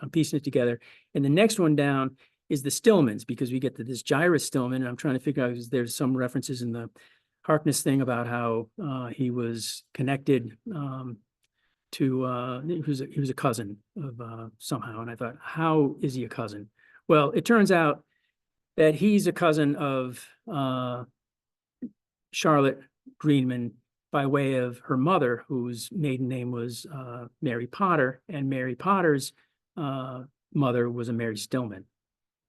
I'm piecing it together. And the next one down is the Stillmans, because we get to this Jairus Stillman, and I'm trying to figure out, there's some references in the Harkness thing about how he was connected he was a cousin of somehow. And I thought, how is he a cousin? Well, it turns out that he's a cousin of Charlotte Greenman by way of her mother, whose maiden name was Mary Potter, and Mary Potter's mother was a Mary Stillman.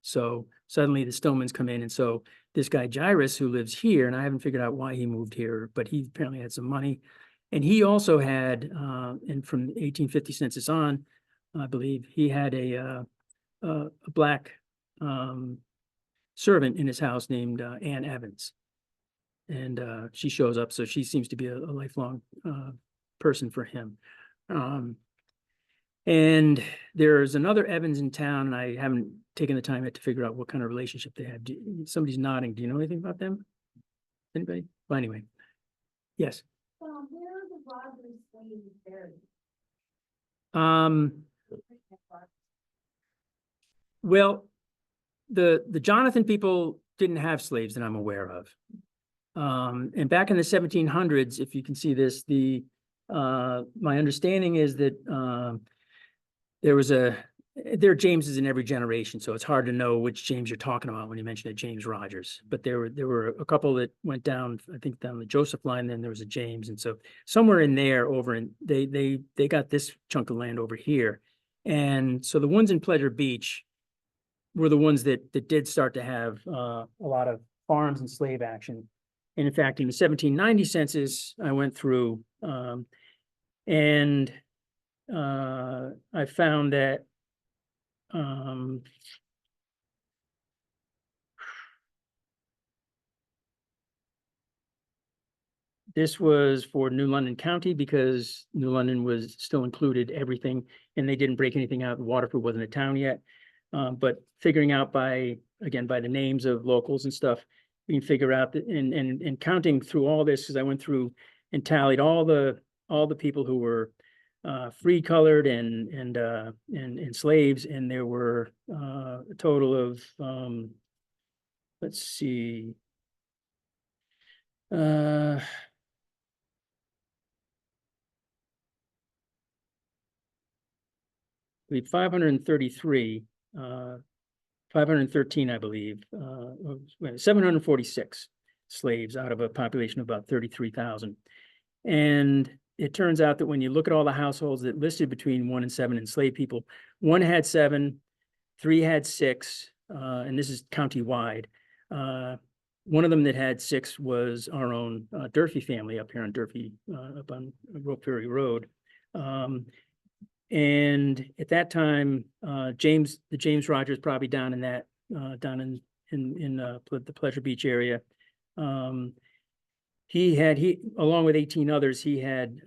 So suddenly the Stillmans come in, and so this guy Jairus, who lives here, and I haven't figured out why he moved here, but he apparently had some money, and he also had, and from the 1850 census on, I believe, he had a black servant in his house named Ann Evans. And she shows up, so she seems to be a lifelong person for him. And there's another Evans in town, and I haven't taken the time yet to figure out what kind of relationship they have. Somebody's nodding. Do you know anything about them? Anybody? Well, anyway. Yes. Where are the Rogers slaves buried? Well, the Jonathan people didn't have slaves that I'm aware of. And back in the 1700s, if you can see this, my understanding is that there was there are Jameses in every generation, so it's hard to know which James you're talking about when you mention a James Rogers. But there were a couple that went down, I think down the Joseph line, then there was a James. And so somewhere in there over in, they got this chunk of land over here. And so the ones in Pleasure Beach were the ones that did start to have a lot of farms and slave action. And in fact, in the 1790 census, I went through and I found that this was for New London County because New London was still included everything, and they didn't break anything out. Waterford wasn't a town yet. But figuring out by the names of locals and stuff, we can figure out that and counting through all this, because I went through and tallied all the people who were free colored and slaves, and there were a total of let's see, we 533, 513, I believe, 746 slaves out of a population of about 33,000. And it turns out that when you look at all the households that listed between 1 and 7 enslaved people, 1 had 7, 3 had 6, and this is county-wide. One of them that had 6 was our own Durfee family up here on Durfee, up on Rope Ferry Road. And at that time, the James Rogers probably down in that, down in the Pleasure Beach area. He along with 18 others, he had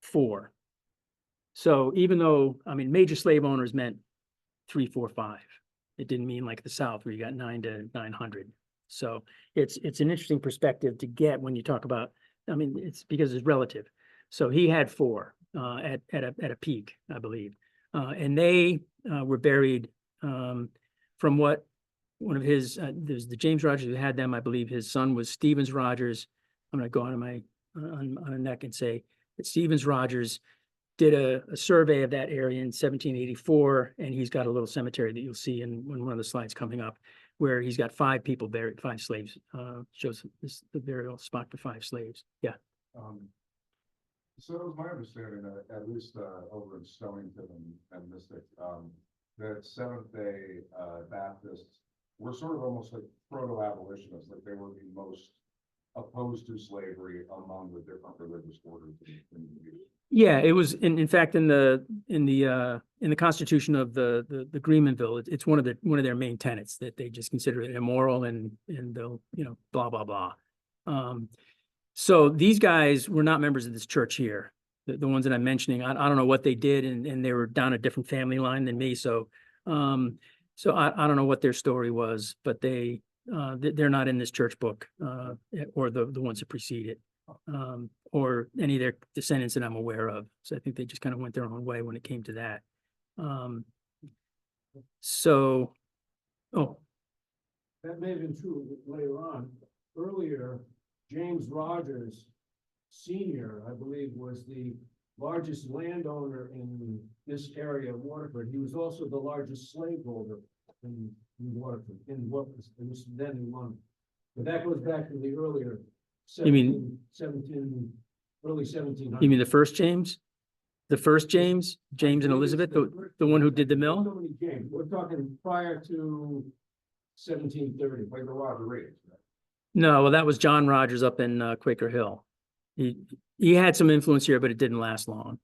4. So even though, I mean, major slave owners meant 3, 4, 5. It didn't mean like the South where you got 9 to 900. So it's an interesting perspective to get when you talk about, I mean, it's because it's relative. So he had 4 at a peak, I believe. And they were buried from what one of his, there's the James Rogers who had them, I believe his son was Stevens Rogers. I'm going to go on my on a neck and say that Stevens Rogers did a survey of that area in 1784, and he's got a little cemetery that you'll see in one of the slides coming up, where he's got 5 people buried, 5 slaves. Shows the burial spot for 5 slaves. Yeah. So it was my understanding that at least over in Stonington and Mystic, that Seventh-day Baptists were sort of almost like proto-abolitionists, like they were the most opposed to slavery among the different religious orders in the US. Yeah, it was in fact in the Constitution of the Greenmanville, it's one of their main tenets that they just consider it immoral and they'll blah blah blah. So these guys were not members of this church here. The ones that I'm mentioning, I don't know what they did, and they were down a different family line than me. So I don't know what their story was, but they're not in this church book or the ones that precede it. Or any of their descendants that I'm aware of. So I think they just kind of went their own way when it came to that. That may have been true later on. Earlier, James Rogers Sr., I believe, was the largest landowner in this area of Waterford. He was also the largest slaveholder in Waterford, in what was then in London. But that goes back to the earlier You mean- early 1700s. You mean the first James? The first James and Elizabeth, the one who did the mill? So many James. We're talking prior to 1730. Like the Roger Reed. No, well, that was John Rogers up in Quaker Hill. He had some influence here, but it didn't last long.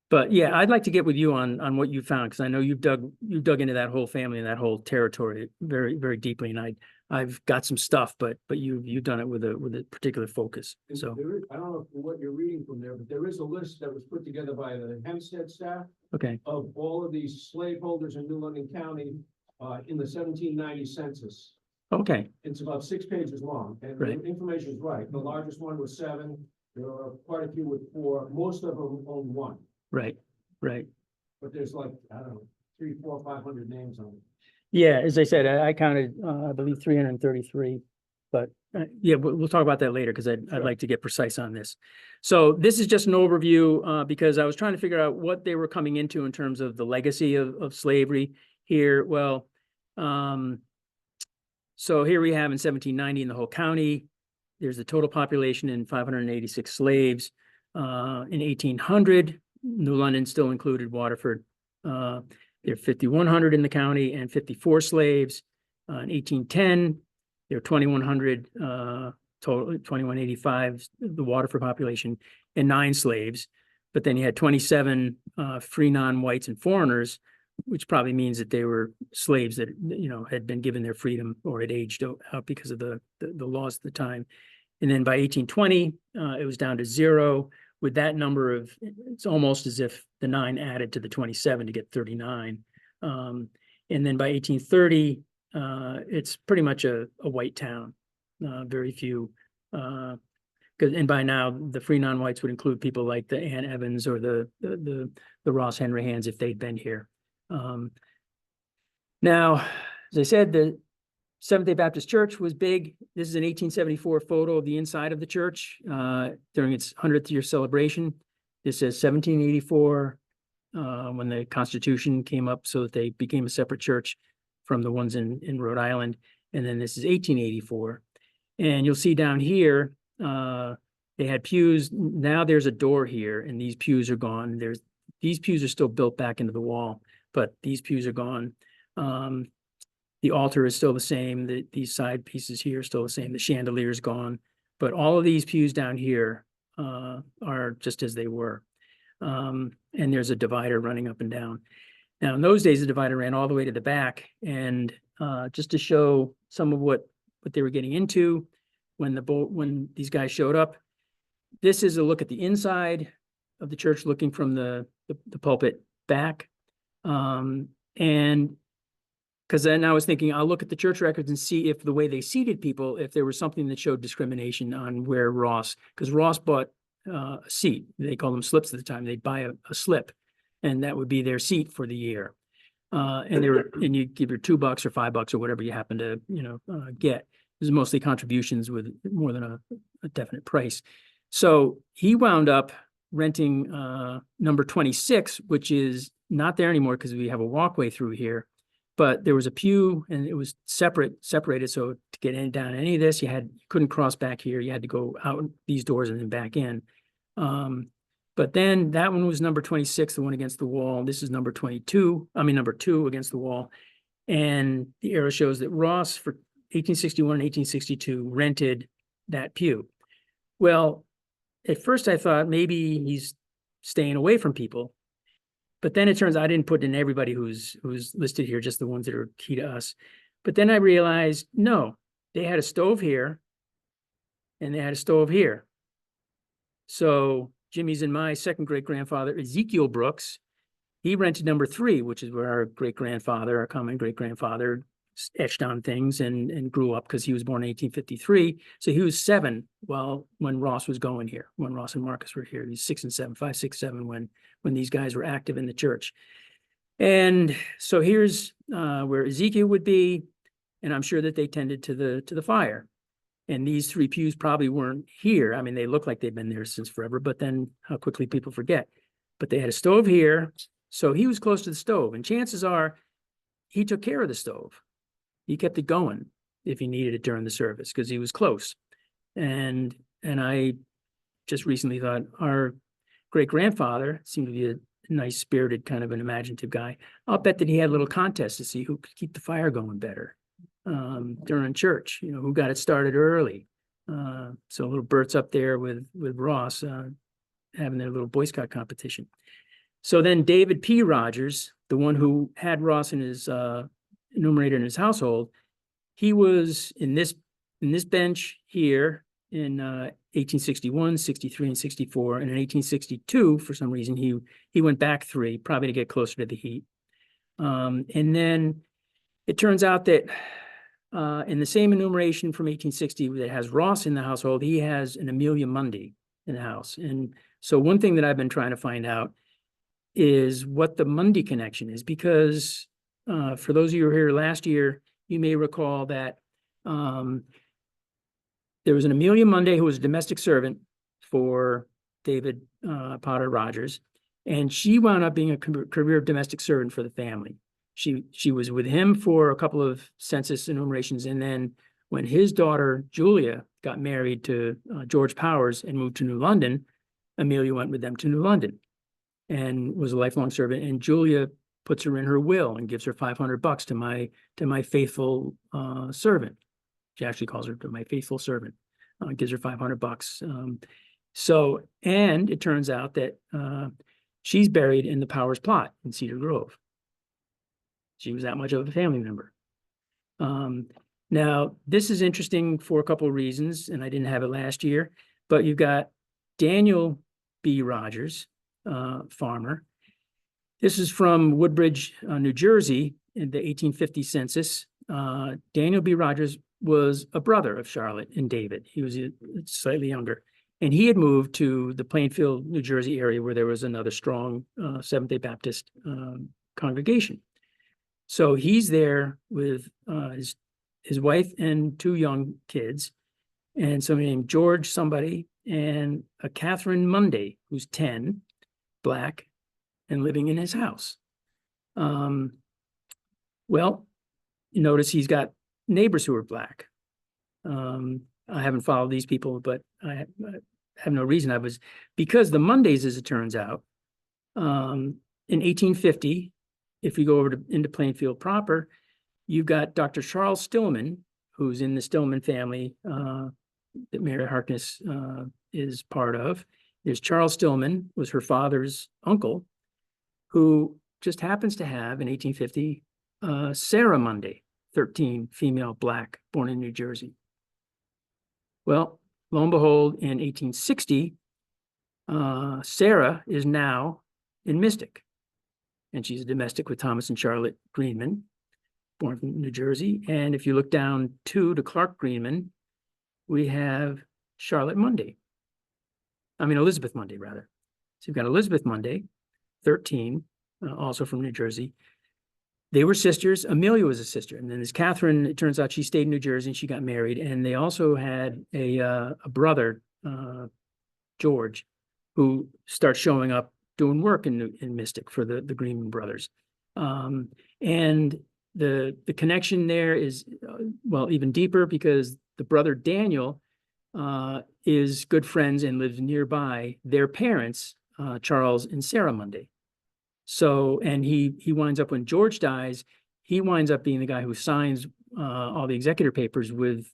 But yeah, I'd like to get with you on what you found, because I know you've dug into that whole family and that whole territory very, very deeply, and I've got some stuff, but you've done it with a particular focus. And So I don't know what you're reading from there, but there is a list that was put together by the Hempstead staff okay, of all of these slaveholders in New London County in the 1790 census. okay, It's about 6 pages long, and Right. the information is right. The largest one was 7. There are quite a few with 4. Most of them own 1, right. but there's like, I don't know, 300, 400, 500 names on it. Yeah, as I said, I counted, I believe 333 But yeah, we'll talk about that later because I'd like to get precise on this. So this is just an overview because I was trying to figure out what they were coming into in terms of the legacy of slavery here. Well, so here we have in 1790 in the whole county, there's the total population in 586 slaves. In 1800, New London still included Waterford. There are 5,100 in the county and 54 slaves. In 1810, there are 2,100 total, 2,185, the Waterford population, and 9 slaves. But then you had 27 free non-whites and foreigners, which probably means that they were slaves that, had been given their freedom or had aged out because of the laws at the time. And then by 1820, it was down to 0. With that number of, it's almost as if the 9 added to the 27 to get 39. And then by 1830, it's pretty much a white town. Very few, and by now the free non-whites would include people like the Ann Evans or the Ross Henry Hands if they'd been here. Now, as I said, the Seventh-day Baptist Church was big. This is an 1874 photo of the inside of the church during its 100th year celebration. This says 1784 when the Constitution came up so that they became a separate church from the ones in Rhode Island. And then this is 1884. And you'll see down here, they had pews. Now there's a door here and these pews are gone. These pews are still built back into the wall, but these pews are gone. The altar is still the same. These side pieces here are still the same. The chandelier is gone, but all of these pews down here are just as they were. And there's a divider running up and down. Now, in those days, the divider ran all the way to the back. And just to show some of what they were getting into when these guys showed up, this is a look at the inside of the church, looking from the pulpit back. And because then I was thinking, I'll look at the church records and see if the way they seated people, if there was something that showed discrimination on where because Ross bought a seat. They call them slips at the time. They'd buy a slip, and that would be their seat for the year. And you give your $2 or $5 or whatever you happen to get. It was mostly contributions with more than a definite price. So he wound up renting number 26, which is not there anymore because we have a walkway through here. But there was a pew and it was separated. So to get down any of this, you couldn't cross back here. You had to go out these doors and then back in. But then that one was number 26, the one against the wall. This is number 2 against the wall. And the arrow shows that Ross for 1861 and 1862 rented that pew. Well, at first I thought maybe he's staying away from people. But then it turns out I didn't put in everybody who's listed here, just the ones that are key to us. But then I realized, no, they had a stove here and they had a stove here. So Jimmy's and my second great-grandfather, Ezekiel Brooks, he rented number 3, which is where our great-grandfather, our common great-grandfather, etched on things and grew up because he was born in 1853. So he was 7 when Ross was going here, when Ross and Marcus were here. He's 6 and 7, 5, 6, 7 when these guys were active in the church. And so here's where Ezekiel would be, and I'm sure that they tended to the fire. And these 3 pews probably weren't here. I mean, they look like they've been there since forever, but then how quickly people forget. But they had a stove here, so he was close to the stove. And chances are he took care of the stove. He kept it going if he needed it during the service because he was close. And I just recently thought our great-grandfather seemed to be a nice-spirited, kind of an imaginative guy. I'll bet that he had a little contest to see who could keep the fire going better during church, who got it started early. So little Bert's up there with Ross having their little Boy Scout competition. So then David P. Rogers, the one who had Ross in his enumerator in his household, he was in this bench here in 1861, 63, and 64. And in 1862, for some reason, he went back 3, probably to get closer to the heat. And then it turns out that in the same enumeration from 1860 that has Ross in the household, he has an Amelia Mundy in the house. And so one thing that I've been trying to find out is what the Mundy connection is, because for those of you who were here last year, you may recall that there was an Amelia Monday who was a domestic servant for David Potter Rogers, and she wound up being a career domestic servant for the family. She was with him for a couple of census enumerations, and then when his daughter Julia got married to George Powers and moved to New London, Amelia went with them to New London and was a lifelong servant. And Julia puts her in her will and gives her $500 to my faithful servant. She actually calls her my faithful servant. Gives her $500. So, and it turns out that she's buried in the Powers plot in Cedar Grove. She was that much of a family member. Now, this is interesting for a couple of reasons, and I didn't have it last year, but you've got Daniel B. Rogers, farmer. This is from Woodbridge, New Jersey, in the 1850 census. Daniel B. Rogers was a brother of Charlotte and David. He was slightly younger. And he had moved to the Plainfield, New Jersey area where there was another strong Seventh-day Baptist congregation. So he's there with his wife and two young kids, and somebody named George somebody, and a Catherine Monday, who's 10, black, and living in his house. Well, you notice he's got neighbors who are black. I haven't followed these people, but I have no reason. Because the Mondays, as it turns out, in 1850, if you go over into Plainfield proper, you've got Dr. Charles Stillman, who's in the Stillman family that Mary Harkness is part of. There's Charles Stillman, was her father's uncle, who just happens to have, in 1850, Sarah Monday, 13, female, black, born in New Jersey. Well, lo and behold, in 1860, Sarah is now in Mystic, and she's a domestic with Thomas and Charlotte Greenman, born from New Jersey. And if you look down to Clark Greenman, we have Charlotte Monday. Elizabeth Monday, rather. So you've got Elizabeth Monday, 13, also from New Jersey. They were sisters. Amelia was a sister. And then there's Catherine. It turns out she stayed in New Jersey and she got married. And they also had a brother, George, who starts showing up doing work in Mystic for the Greenman brothers. And the connection there is, even deeper, because the brother Daniel is good friends and lives nearby their parents, Charles and Sarah Monday. So, and he winds up, when George dies, he winds up being the guy who signs all the executor papers with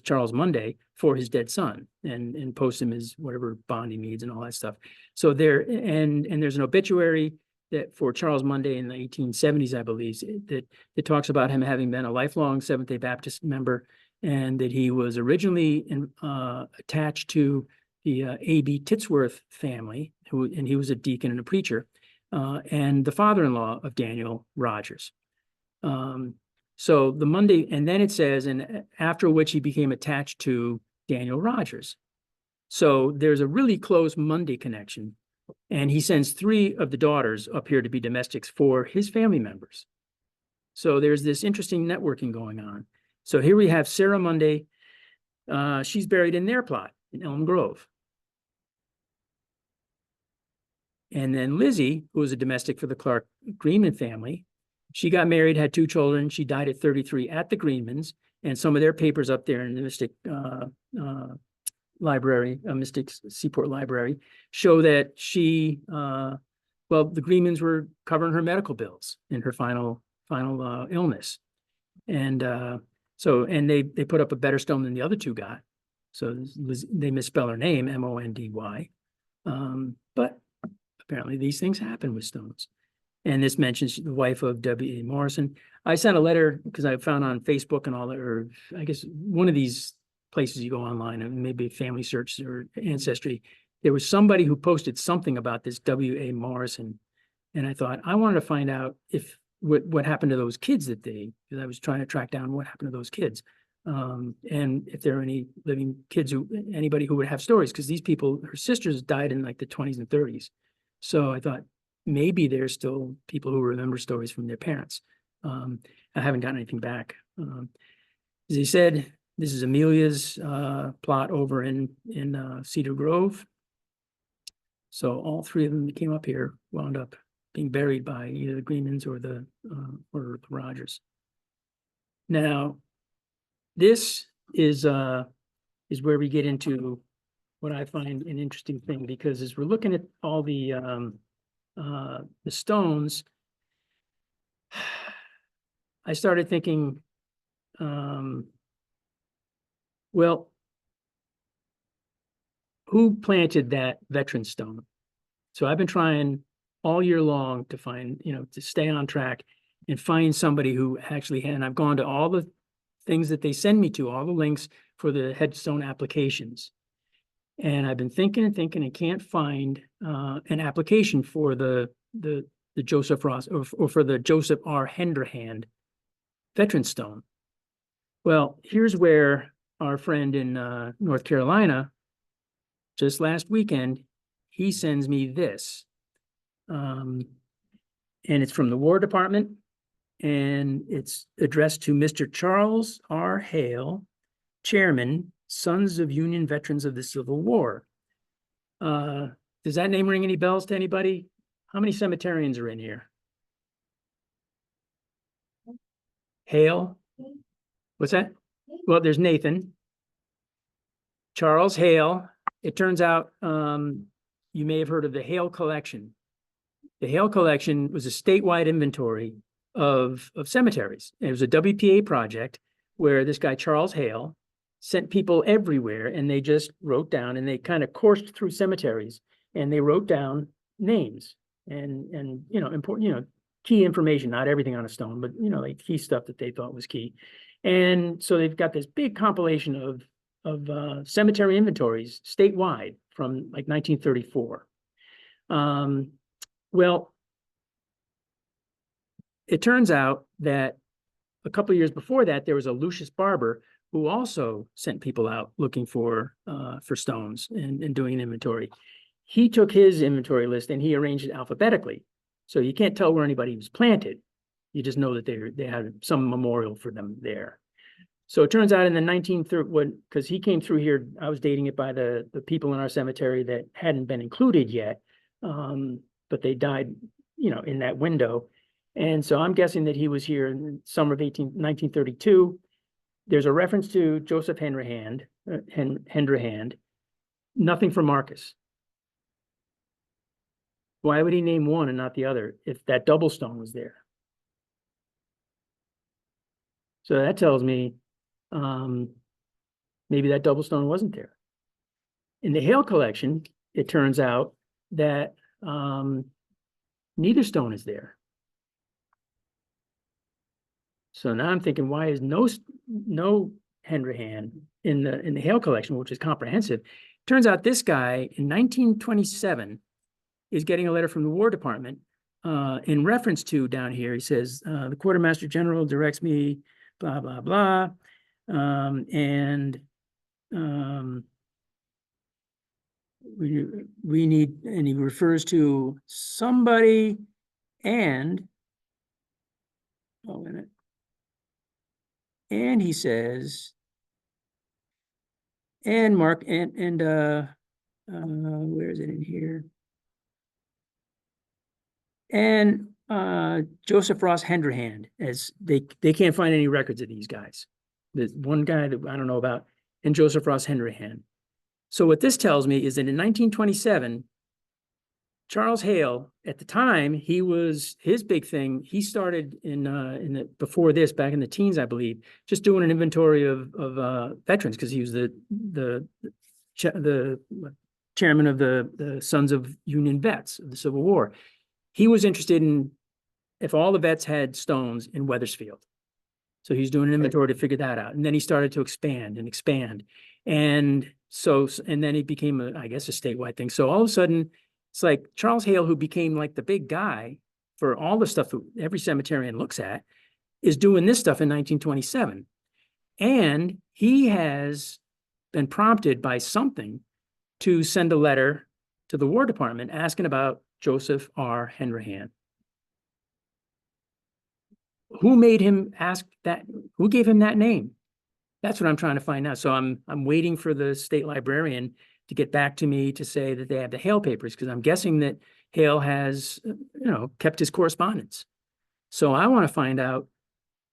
Charles Monday for his dead son, and posts him his whatever bond he needs and all that stuff. So there, and there's an obituary that for Charles Monday in the 1870s, I believe, that talks about him having been a lifelong Seventh-day Baptist member, and that he was originally attached to the A.B. Titsworth family, and he was a deacon and a preacher, and the father-in-law of Daniel Rogers. So the Monday, and then it says, and after which he became attached to Daniel Rogers. So there's a really close Monday connection. And he sends 3 of the daughters up here to be domestics for his family members. So there's this interesting networking going on. So here we have Sarah Monday. She's buried in their plot in Elm Grove. And then Lizzie, who was a domestic for the Clark Greenman family, she got married, had 2 children. She died at 33 at the Greenmans, and some of their papers up there in the Mystic Library, Mystic Seaport Library, show that she, the Greenmans were covering her medical bills in her final illness. And and they put up a better stone than the other 2 got. So they misspell her name, Mondy. But apparently these things happen with stones. And this mentions the wife of W.A. Morrison. I sent a letter because I found on Facebook and all that, or I guess one of these places you go online, and maybe Family Search or Ancestry. There was somebody who posted something about this W.A. Morrison. And I thought, I wanted to find out if what happened to those kids because I was trying to track down what happened to those kids. And if there are any living kids, anybody who would have stories, because these people, her sisters died in like the 20s and 30s. So I thought, maybe there's still people who remember stories from their parents. I haven't gotten anything back. As he said, This is Amelia's plot over in Cedar Grove. So all three of them that came up here wound up being buried by either the Greenmans or the Rogers. Now, this is where we get into what I find an interesting thing, because as we're looking at all the stones, I started thinking, well, who planted that veteran stone? So I've been trying all year long to find, to stay on track and find somebody who actually had, and I've gone to all the things that they send me to, all the links for the headstone applications. And I've been thinking and can't find an application for the Joseph Ross or for the Joseph R. Henderhand veteran stone. Well, here's where our friend in North Carolina, just last weekend, he sends me this. And it's from the War Department, and it's addressed to Mr. Charles R. Hale, Chairman, Sons of Union Veterans of the Civil War. Does that name ring any bells to anybody? How many cemeterians are in here? Hale? What's that? Well, there's Nathan. Charles Hale. It turns out you may have heard of the Hale Collection. The Hale Collection was a statewide inventory of cemeteries. It was a WPA project where this guy, Charles Hale, sent people everywhere, and they just wrote down, and they kind of coursed through cemeteries, and they wrote down names and important, key information, not everything on a stone, but like key stuff that they thought was key. And so they've got this big compilation of cemetery inventories statewide from like 1934. Well, it turns out that a couple of years before that, there was a Lucius Barber who also sent people out looking for stones and doing an inventory. He took his inventory list and he arranged it alphabetically. So you can't tell where anybody was planted. You just know that they had some memorial for them there. So it turns out in the 1930s, because he came through here, I was dating it by the people in our cemetery that hadn't been included yet, but they died, in that window. And so I'm guessing that he was here in the summer of 1932. There's a reference to Joseph Henderhand, nothing for Marcus. Why would he name one and not the other if that double stone was there? So that tells me maybe that double stone wasn't there. In the Hale collection, it turns out that neither stone is there. So now I'm thinking, why is no Henderhand in the Hale collection, which is comprehensive? Turns out this guy in 1927 is getting a letter from the War Department in reference to down here. He says, the Quartermaster General directs me, blah, blah, blah. We need, and he refers to somebody and, oh, wait a minute. And he says, and Mark, and where is it in here? And Joseph Ross Henderhand, as they can't find any records of these guys. There's one guy that I don't know about, and Joseph Ross Henderhand. So what this tells me is that in 1927, Charles Hale, at the time, his big thing, he started before this, back in the teens, I believe, just doing an inventory of veterans, because he was the chairman of the Sons of Union Vets of the Civil War. He was interested in if all the vets had stones in Wethersfield. So he's doing an inventory to figure that out. And then he started to expand. And then it became, I guess, a statewide thing. So all of a sudden, it's like Charles Hale, who became like the big guy for all the stuff that every cemeterian looks at, is doing this stuff in 1927. And he has been prompted by something to send a letter to the War Department asking about Joseph R. Henderhand. Who made him ask that? Who gave him that name? That's what I'm trying to find out. So I'm waiting for the state librarian to get back to me to say that they have the Hale papers, because I'm guessing that Hale has, kept his correspondence. So I want to find out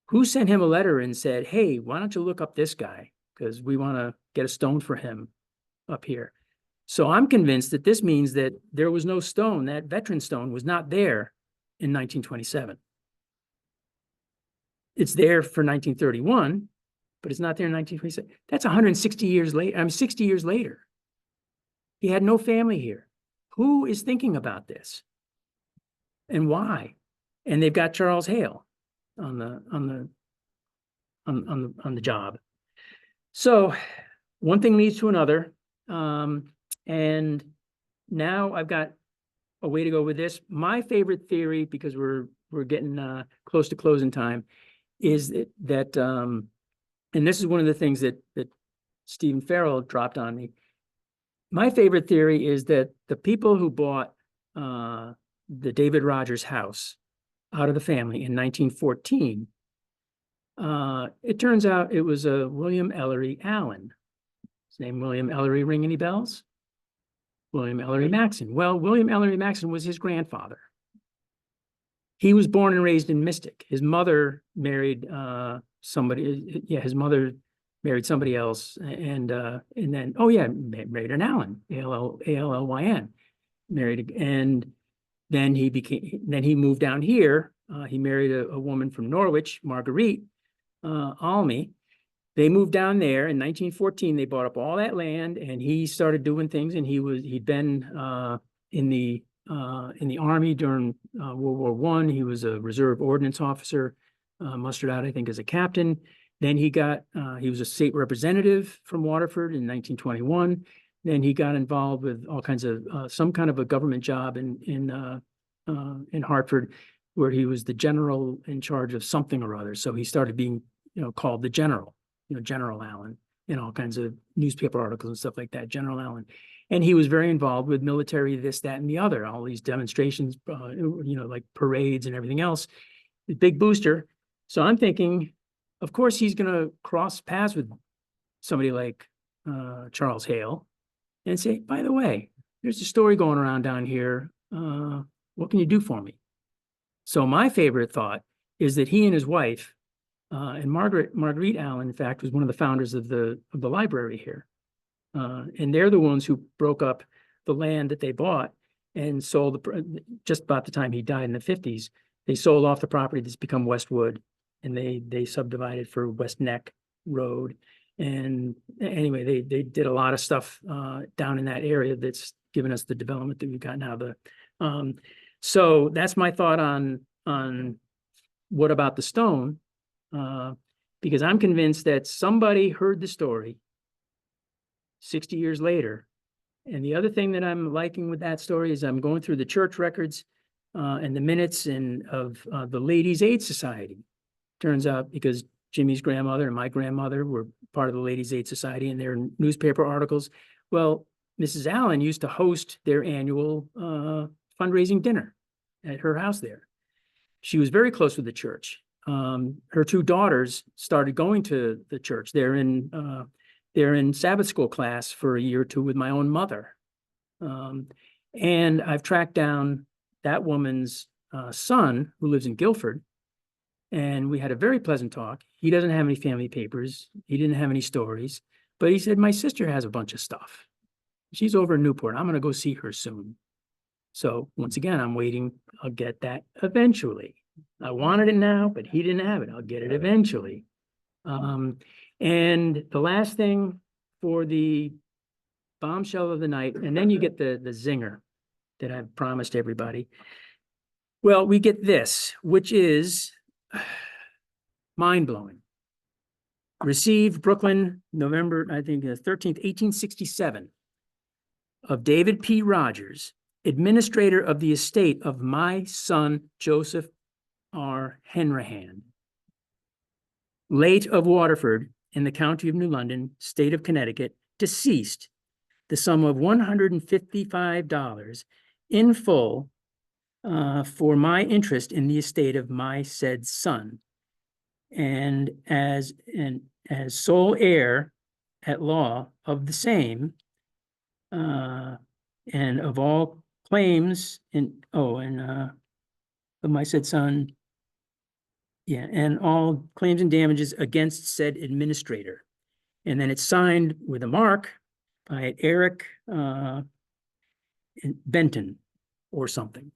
who sent him a letter and said, hey, why don't you look up this guy? Because we want to get a stone for him up here. So I'm convinced that this means that there was no stone. That veteran stone was not there in 1927. It's there for 1931, but it's not there in 1927. That's 160 years later. 60 years later. He had no family here. Who is thinking about this? And why? And they've got Charles Hale on the job. So one thing leads to another. And now I've got a way to go with this. My favorite theory, because we're getting close to closing time, is that and this is one of the things that Stephen Farrell dropped on me. My favorite theory is that the people who bought the David Rogers house out of the family in 1914, it turns out it was a William Ellery Allen. His name William Ellery, ring any bells? William Ellery Maxon. Well, William Ellery Maxon was his grandfather. He was born and raised in Mystic. His mother married somebody. Yeah, his mother married somebody else, and then married an Allen, Allyn, married, and then he moved down here. He married a woman from Norwich, Marguerite Almy. They moved down there in 1914. They bought up all that land, and he started doing things. And he'd been in the Army during World War I. He was a reserve ordnance officer, mustered out, I think, as a captain. Then he was a state representative from Waterford in 1921. Then he got involved with all kinds of some kind of a government job in Hartford, where he was the general in charge of something or other. So he started being called the general. General Allen, in all kinds of newspaper articles and stuff like that, General Allen. And he was very involved with military, this, that, and the other, all these demonstrations, like parades and everything else. Big booster. So I'm thinking, of course, he's going to cross paths with somebody like Charles Hale and say, by the way, there's a story going around down here. What can you do for me? So my favorite thought is that he and his wife, and Marguerite Allen, in fact, was one of the founders of the library here. And they're the ones who broke up the land that they bought and sold just about the time he died in the 50s. They sold off the property that's become Westwood, and they subdivided for West Neck Road. And anyway, they did a lot of stuff down in that area that's given us the development that we've got now. So that's my thought on what about the stone? Because I'm convinced that somebody heard the story 60 years later. And the other thing that I'm liking with that story is I'm going through the church records and the minutes of the Ladies' Aid Society. Turns out because Jimmy's grandmother and my grandmother were part of the Ladies' Aid Society and their newspaper articles. Well, Mrs. Allen used to host their annual fundraising dinner at her house there. She was very close with the church. Her two daughters started going to the church. They're in Sabbath school class for a year or two with my own mother. And I've tracked down that woman's son, who lives in Guilford, and we had a very pleasant talk. He doesn't have any family papers. He didn't have any stories, but he said, my sister has a bunch of stuff. She's over in Newport. I'm going to go see her soon. So once again, I'm waiting. I'll get that eventually. I wanted it now, but he didn't have it. I'll get it eventually. And the last thing for the bombshell of the night, and then you get the zinger that I've promised everybody. Well, we get this, which is mind-blowing. Received Brooklyn, November, I think, 13th, 1867, of David P. Rogers, administrator of the estate of my son, Joseph R. Henrahan, late of Waterford in the county of New London, state of Connecticut, deceased, the sum of $155 in full for my interest in the estate of my said son, and as as sole heir at law of the same, and of all claims of my said son, yeah, and all claims and damages against said administrator. And then it's signed with a mark by Eric Benton or something.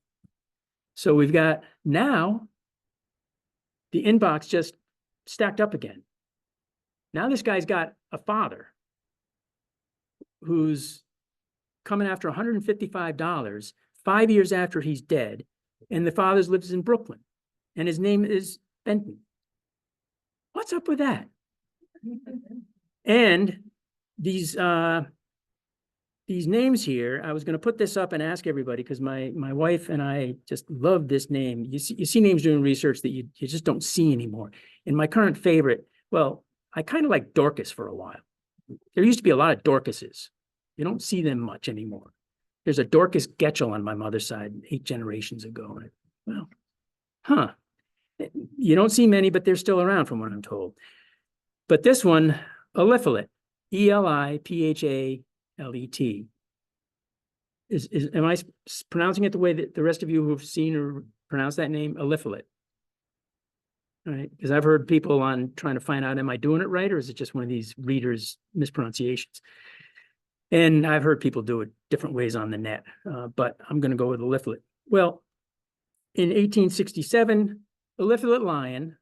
So we've got now the inbox just stacked up again. Now this guy's got a father who's coming after $155 5 years after he's dead, and the father lives in Brooklyn, and his name is Benton. What's up with that? And these names here, I was going to put this up and ask everybody because my wife and I just love this name. You see names doing research that you just don't see anymore. And my current favorite, well, I kind of like Dorcas for a while. There used to be a lot of Dorcases. You don't see them much anymore. There's a Dorcas Getchell on my mother's side 8 generations ago. Well, you don't see many, but they're still around from what I'm told. But this one, Eliphalet, Eliphalet. Am I pronouncing it the way that the rest of you who've seen or pronounced that name, Eliphalet? All right, because I've heard people on trying to find out, am I doing it right, or is it just one of these readers' mispronunciations? And I've heard people do it different ways on the net, but I'm going to go with Eliphalet. Well, in 1867, Eliphalet Lyon,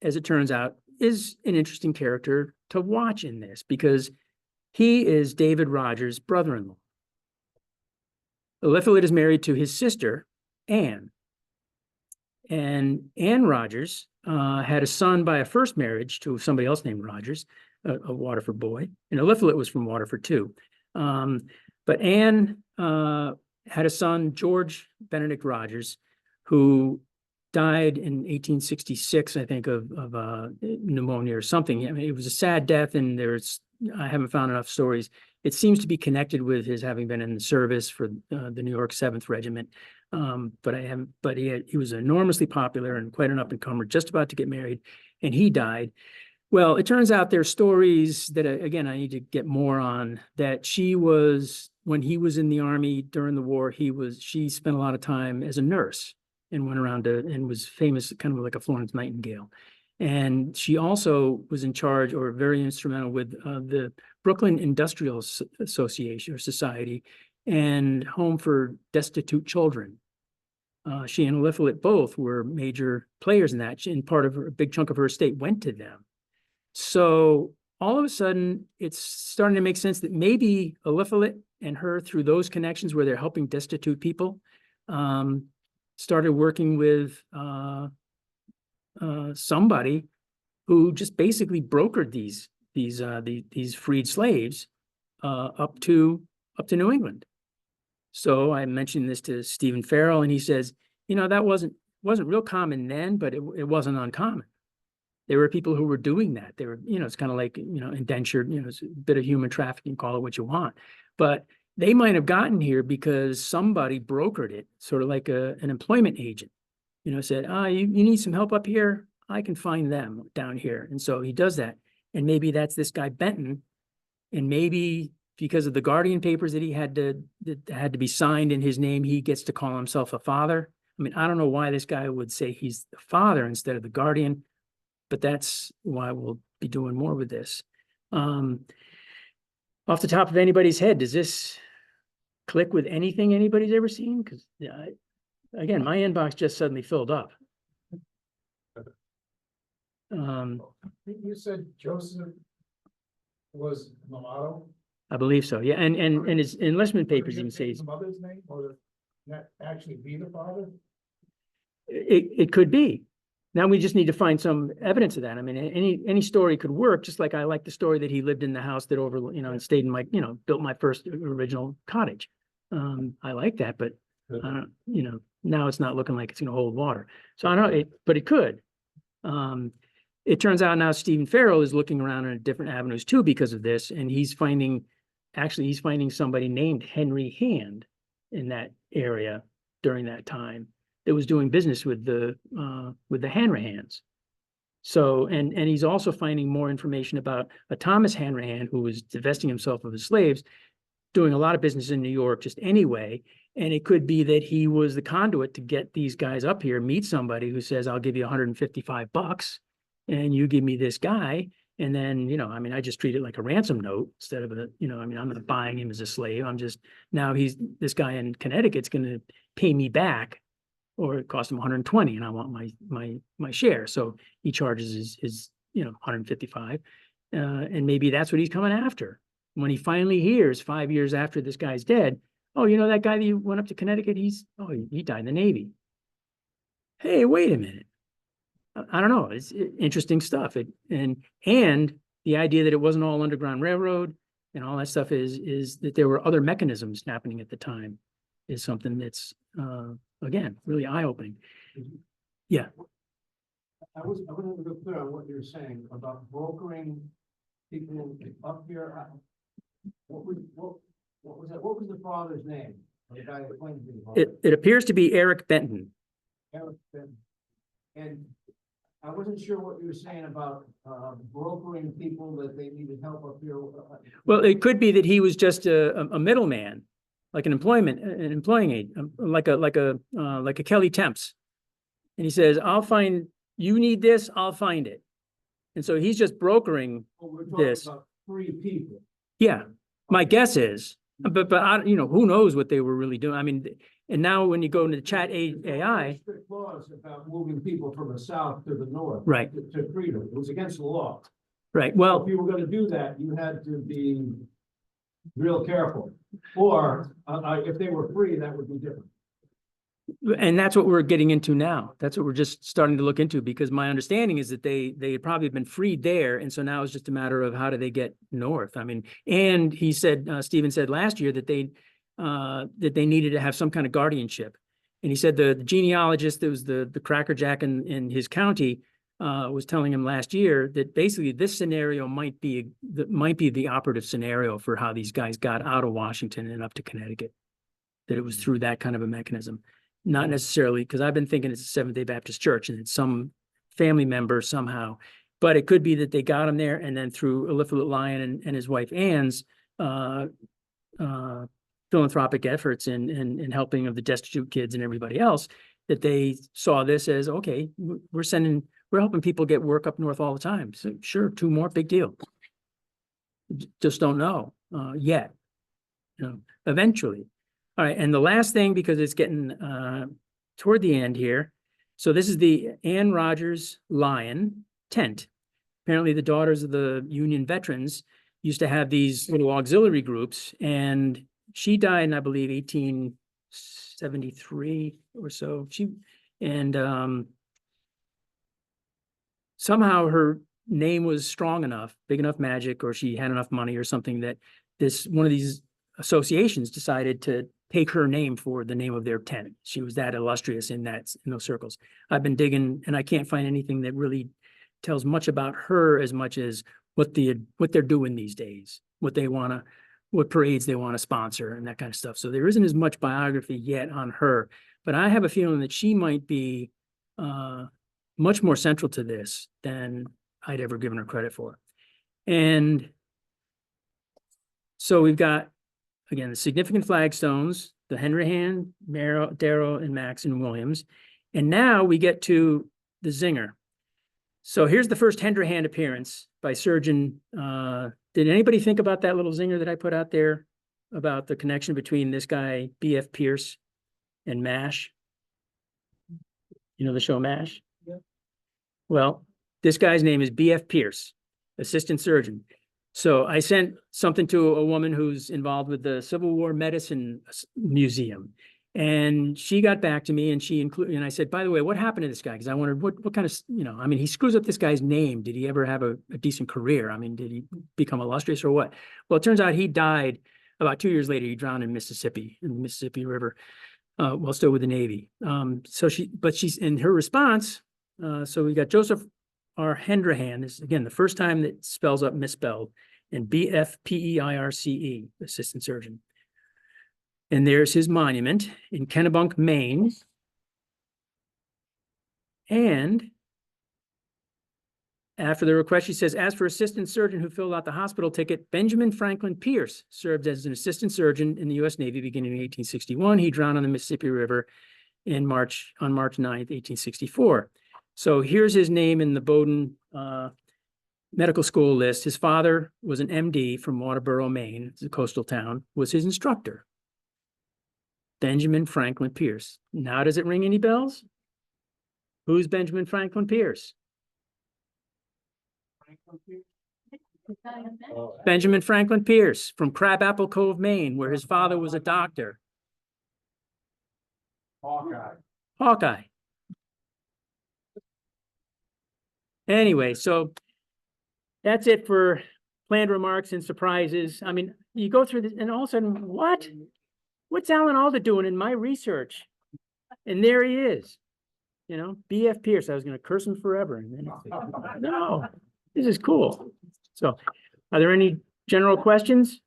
as it turns out, is an interesting character to watch in this because he is David Rogers' brother-in-law. Eliphalet is married to his sister, Anne. And Anne Rogers had a son by a first marriage to somebody else named Rogers, a Waterford boy. And Eliphalet was from Waterford too. But Anne had a son, George Benedict Rogers, who died in 1866, I think, of pneumonia or something. I mean, it was a sad death, and I haven't found enough stories. It seems to be connected with his having been in the service for the New York 7th Regiment. But he was enormously popular and quite an up-and-comer, just about to get married, and he died. Well, it turns out there's stories that, again, I need to get more on, that when he was in the Army during the war, she spent a lot of time as a nurse and went around and was famous, kind of like a Florence Nightingale. And she also was in charge, or very instrumental, with the Brooklyn Industrial Association or Society and Home for Destitute Children. She and Eliphalet both were major players in that, and a big chunk of her estate went to them. So all of a sudden, it's starting to make sense that maybe Eliphalet and her, through those connections where they're helping destitute people, started working with somebody who just basically brokered these freed slaves up to New England. So I mentioned this to Stephen Farrell, and he says, that wasn't real common then, but it wasn't uncommon. There were people who were doing that. They were, it's kind of like, indentured, it's a bit of human trafficking, call it what you want. But they might have gotten here because somebody brokered it, sort of like an employment agent, said, you need some help up here? I can find them down here. And so he does that. And maybe that's this guy Benton. And maybe because of the guardian papers that had to be signed in his name, he gets to call himself a father. I mean, I don't know why this guy would say he's the father instead of the guardian, but that's why we'll be doing more with this. Off the top of anybody's head, does this click with anything anybody's ever seen? Because again, my inbox just suddenly filled up. You said Joseph was mulatto? I believe so. Yeah, and his enlistment papers even say his mother's name, or that actually be the father? it could be. Now we just need to find some evidence of that. I mean, any story could work, just like I like the story that he lived in the house that and stayed in my, built my first original cottage. I like that, but now it's not looking like it's going to hold water. So I don't know, but it could. It turns out now Stephen Farrell is looking around in different avenues too because of this, and he's finding somebody named Henry Hand in that area during that time that was doing business with the Hanrahans. So, and he's also finding more information about a Thomas Hanrahan who was divesting himself of his slaves, doing a lot of business in New York just anyway. And it could be that he was the conduit to get these guys up here, meet somebody who says, I'll give you $155 and you give me this guy. And then, you know, I mean, I just treat it like a ransom note instead of a, you know, I mean, I'm not buying him as a slave. I'm just, now this guy in Connecticut's going to pay me back, or it cost him 120 and I want my share. So he charges his, you know, 155. And maybe that's what he's coming after. When he finally hears 5 years after this guy's dead, oh, you know, that guy that you went up to Connecticut, he died in the Navy. Hey, wait a minute. I don't know. It's interesting stuff. And the idea that it wasn't all Underground Railroad and all that stuff is that there were other mechanisms happening at the time is something that's, again, really eye-opening. Yeah. I wasn't real clear on what you were saying about brokering people up here. What was that? What was the father's name? Of the guy that claimed to be the father? It appears to be Eric Benton. Eric Benton. And I wasn't sure what you were saying about brokering people that they needed help up here. Well, it could be that he was just a middleman, like an employing aid, like a Kelly Temps. And he says, you need this, I'll find it. And so he's just brokering We're talking this. about 3 people. Yeah, my guess is, but I, you know, who knows what they were really doing? I mean, and now when you go into the chat AI, Strict laws about moving people from the south to the north. Right. To freedom. It was against the law. right? If Well, you were gonna do that, you had to be real careful. Or, if they were free, that would be different. and that's what we're getting into now. That's what we're just starting to look into, because my understanding is that they had probably been freed there, and so now it's just a matter of how do they get north. I mean, and he said, Stephen said last year that they needed to have some kind of guardianship, and he said the genealogist that was the crackerjack in his county was telling him last year that basically this scenario might be the operative scenario for how these guys got out of Washington and up to Connecticut. That it was through that kind of a mechanism. Not necessarily, because I've been thinking it's a Seventh-day Baptist church and it's some family member somehow, but it could be that they got him there and then through Eliphalet Lyon and his wife Ann's philanthropic efforts and helping of the destitute kids and everybody else, that they saw this as, okay, we're helping people get work up north all the time. So sure, 2 more, big deal. Just don't know yet, you know, eventually. All right, and the last thing, because it's getting toward the end here. So this is the Ann Rogers Lyon tent. Apparently the Daughters of the Union Veterans used to have these little auxiliary groups, and she died in, I believe, 1873 or so. Somehow her name was strong enough, big enough magic, or she had enough money or something, that one of these associations decided to take her name for the name of their tent. She was that illustrious in those circles. I've been digging and I can't find anything that really tells much about her as much as what they're doing these days, what parades they want to sponsor and that kind of stuff. So there isn't as much biography yet on her, but I have a feeling that she might be much more central to this than I'd ever given her credit for. And so we've got, again, the significant flagstones, the Hanrahan, Darrow, and Max and Williams. And now we get to the zinger. So here's the first Hanrahan appearance by Surgeon. Did anybody think about that little zinger that I put out there about the connection between this guy, B.F. Pierce, and MASH? You know the show MASH? Yeah. Well, this guy's name is B.F. Pierce, assistant surgeon. So I sent something to a woman who's involved with the Civil War Medicine Museum, and she got back to me and and I said, by the way, what happened to this guy? Because I wondered what kind of, you know, I mean, he screws up this guy's name. Did he ever have a decent career? I mean, did he become illustrious or what? Well, it turns out he died about 2 years later. He drowned in the Mississippi River, while still with the Navy. She's in her response. So we got Joseph R. Hanrahan. This is, again, the first time that spells up misspelled, and B.F.P.E.I.R.C.E., assistant surgeon. And there's his monument in Kennebunk, Maine. And After the request, she says, as for assistant surgeon who filled out the hospital ticket, Benjamin Franklin Pierce served as an assistant surgeon in the U.S. Navy beginning in 1861. He drowned on the Mississippi River on March 9th, 1864. So here's his name in the Bowdoin medical school list. His father was an MD from Waterboro, Maine. It's a coastal town, was his instructor. Benjamin Franklin Pierce. Now, does it ring any bells? Who's Benjamin Franklin Pierce? Benjamin Franklin Pierce from Crabapple Cove, Maine, where his father was a doctor. Hawkeye. Anyway, so that's it for planned remarks and surprises. I mean, you go through this and all of a sudden, what's Alan Alda doing in my research? And there he is, you know, B.F. Pierce. I was going to curse him forever. And then no, this is cool. So are there any general questions?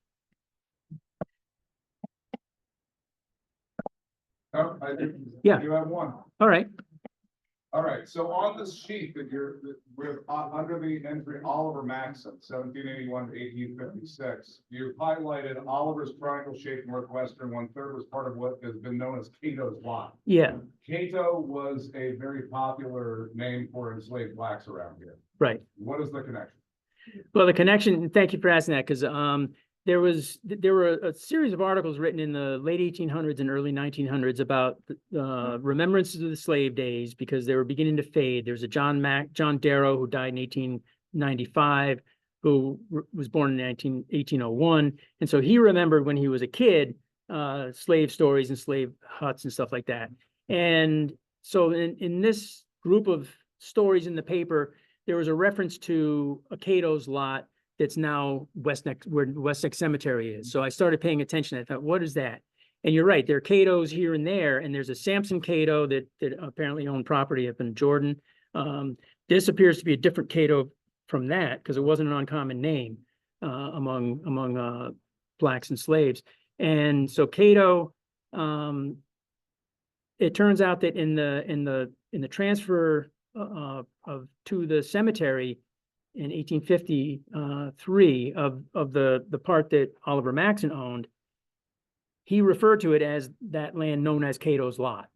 Oh, I do. Yeah. You have one. All right. All right, so on the sheet that with under the entry Oliver Maxon, 1781 to 1856, you've highlighted Oliver's triangle-shaped northwestern 1/3 was part of what has been known as Cato's Lot. Yeah, Cato was a very popular name for enslaved blacks around here. right. What is the connection? Well, the connection, thank you for asking that, because there were a series of articles written in the late 1800s and early 1900s about remembrances of the slave days because they were beginning to fade. There's a John Darrow who died in 1895, who was born in 1801. And so he remembered when he was a kid, slave stories and slave huts and stuff like that. And so in this group of stories in the paper, there was a reference to a Cato's Lot that's now West Neck, where West Neck Cemetery is. So I started paying attention. I thought, what is that? And you're right, there are Catos here and there, and there's a Sampson Cato that apparently owned property up in Jordan. This appears to be a different Cato from that because it wasn't an uncommon name among blacks and slaves. And so Cato, it turns out that in the transfer to the cemetery in 1853 of the part that Oliver Maxon owned, he referred to it as that land known as Cato's Lot.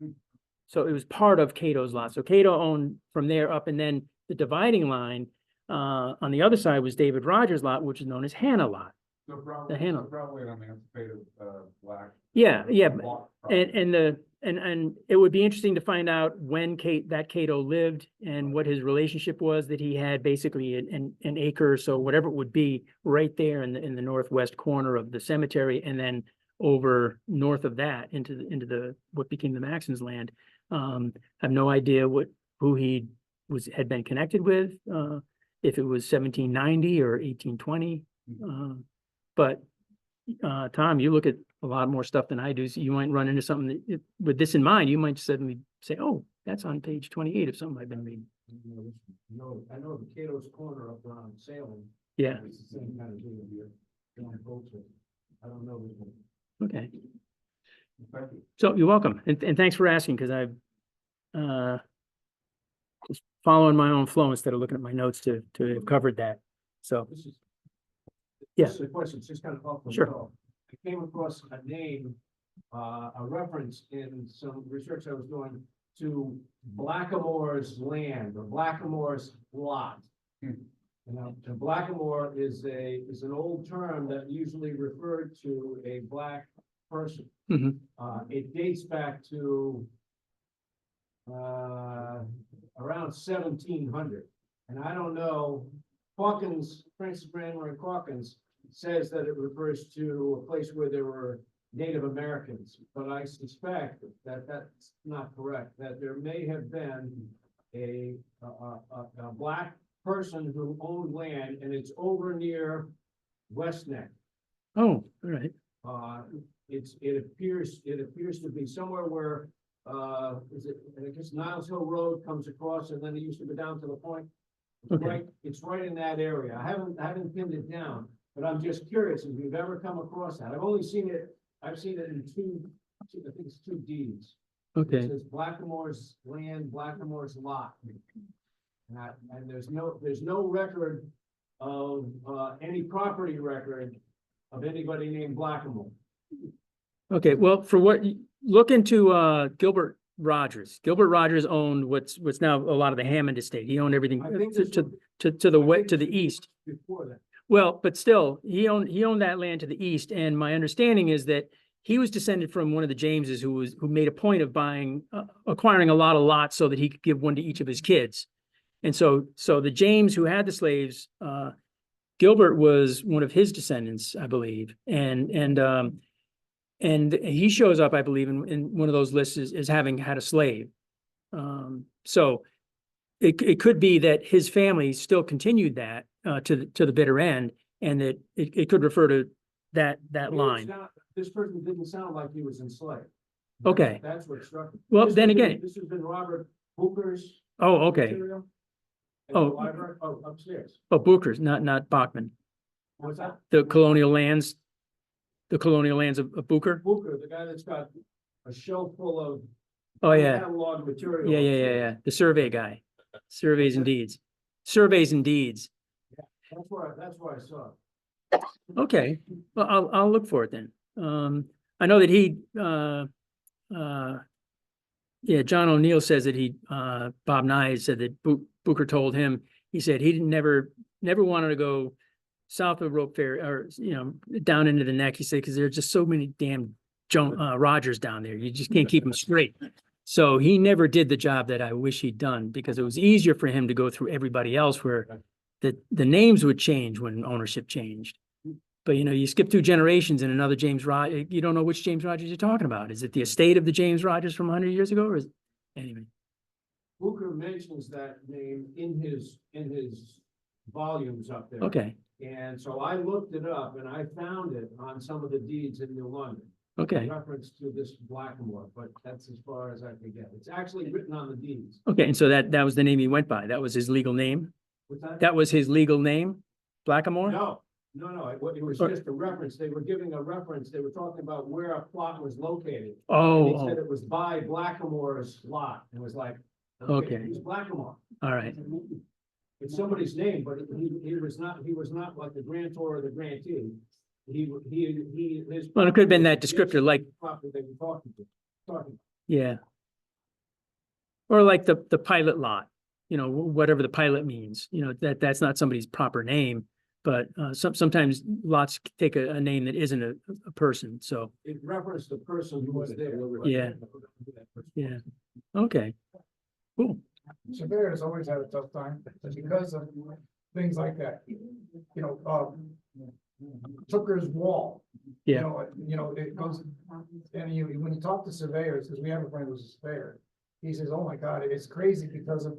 So it was part of Cato's Lot. So Cato owned from there up, and then the dividing line on the other side was David Rogers' lot, which is known as Hannah Lot. So probably, The Hannah. so probably an emancipated black. Yeah, yeah, block property. and it would be interesting to find out when that Cato lived and what his relationship was, that he had basically an acre or so, whatever it would be, right there in the northwest corner of the cemetery, and then over north of that into the what became the Maxon's land. I have no idea who he had been connected with, if it was 1790 or 1820. But Tom, you look at a lot more stuff than I do, so you might run into something that, with this in mind, you might suddenly say, oh, that's on page 28 of something I've been reading. No, I know the Cato's Corner up around Salem. Yeah, It's the same kind of thing here. I don't know this one. okay. Thank you. So you're welcome, and thanks for asking, because I've just following my own flow instead of looking at my notes to have covered that. So, This is. Yeah. This is a question, it's just kind of off the Sure. cuff. I came across a name, a reference in some research I was doing to Blackamoor's land or Blackamoor's lot. You know, and Blackamoor is an old term that usually referred to a black person. mhm. It dates back to around 1700, and I don't know. Hawkins, Francis Brandmere Hawkins says that it refers to a place where there were Native Americans, but I suspect that that's not correct, that there may have been a black person who owned land, and it's over near West Neck. Oh, all right. It appears to be somewhere where, is it, I guess Niles Hill Road comes across, and then it used to go down to the point. Okay. It's right in that area. I haven't pinned it down, but I'm just curious if you've ever come across that. I've seen it in two, I think it's 2 deeds. It Okay, says Blackamoor's land, Blackamoor's lot. And there's no record of, any property record of anybody named Blackamore. Okay, well, for what, look into Gilbert Rogers. Gilbert Rogers owned what's now a lot of the Hammond estate. He owned everything I think to this was- to the I west, think to the this was east. Before that. Well, but still, he owned that land to the east, and my understanding is that he was descended from one of the Jameses who made a point of acquiring a lot of lots so that he could give one to each of his kids. And so the James who had the slaves, Gilbert was one of his descendants, I believe, and he shows up, I believe, in one of those lists as having had a slave. So it could be that his family still continued that to the bitter end, and that it could refer to that line. This person didn't sound like he was enslaved. Okay. That's what struck me. Well, This then has been- again, This has been Robert Booker's. oh, okay. material in the Oh. library. Oh, upstairs. Oh, Booker's, not Bachman. What's that? The colonial lands of Booker. Booker, the guy that's got a shelf full of. Oh, yeah. Catalog material. Yeah. The survey guy. Surveys and deeds. Surveys and deeds. That's why I saw it. Okay, well, I'll look for it then. I know that John O'Neill says that Bob Nye said that Booker told him, he said he never wanted to go south of Rope Ferry or, down into the neck. He said, because there's just so many damn Rogers down there. You just can't keep them straight. So he never did the job that I wish he'd done, because it was easier for him to go through everybody else where the names would change when ownership changed. But you skip 2 generations and another James Rogers, you don't know which James Rogers you're talking about. Is it the estate of the James Rogers from 100 years ago, or is anyway? Booker mentions that name in his volumes up there. Okay, And so I looked it up and I found it on some of the deeds in New London. okay, Reference to this Blackamore, but that's as far as I could get. It's actually written on the deeds. okay. And so that was the name he went by. That was his legal name. What's that? That was his legal name, Blackamore? No, it was Or- just a reference. They were giving a reference. They were talking about where a plot was located. And Oh, they said it was by Blackamore's lot. It was like, Okay. Who's Blackamore? all right. It's somebody's name, but he was not like the grantor or the grantee. His. Well, it could have been that descriptor, like, Property they were talking. yeah. Or like the pilot lot, whatever the pilot means, that's not somebody's proper name. But sometimes lots take a name that isn't a person, so, It referenced the person who was there. Yeah. yeah. Okay, cool. Surveyors always had a tough time because of things like that. Tooker's Wall. Yeah. It goes, and when you talk to surveyors, because we have a friend who's a surveyor, he says, oh my God, it's crazy because of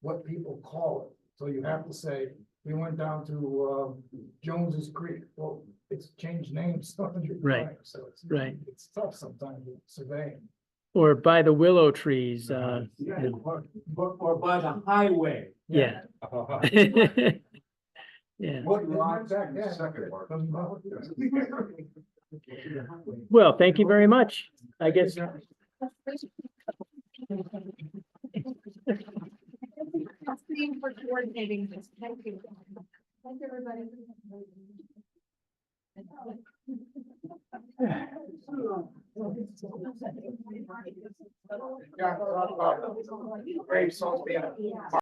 what people call it. So you have to say, we went down to Jones's Creek. Well, it's changed names 100 Right. times, so Right. it's tough sometimes with surveying. Or by the willow trees, Yeah, or by the highway. yeah. Yeah, What rock back there? Second part. well, thank you very much, I guess. For coordinating this. Thank you. Thank you, everybody. Yeah, great, so it's been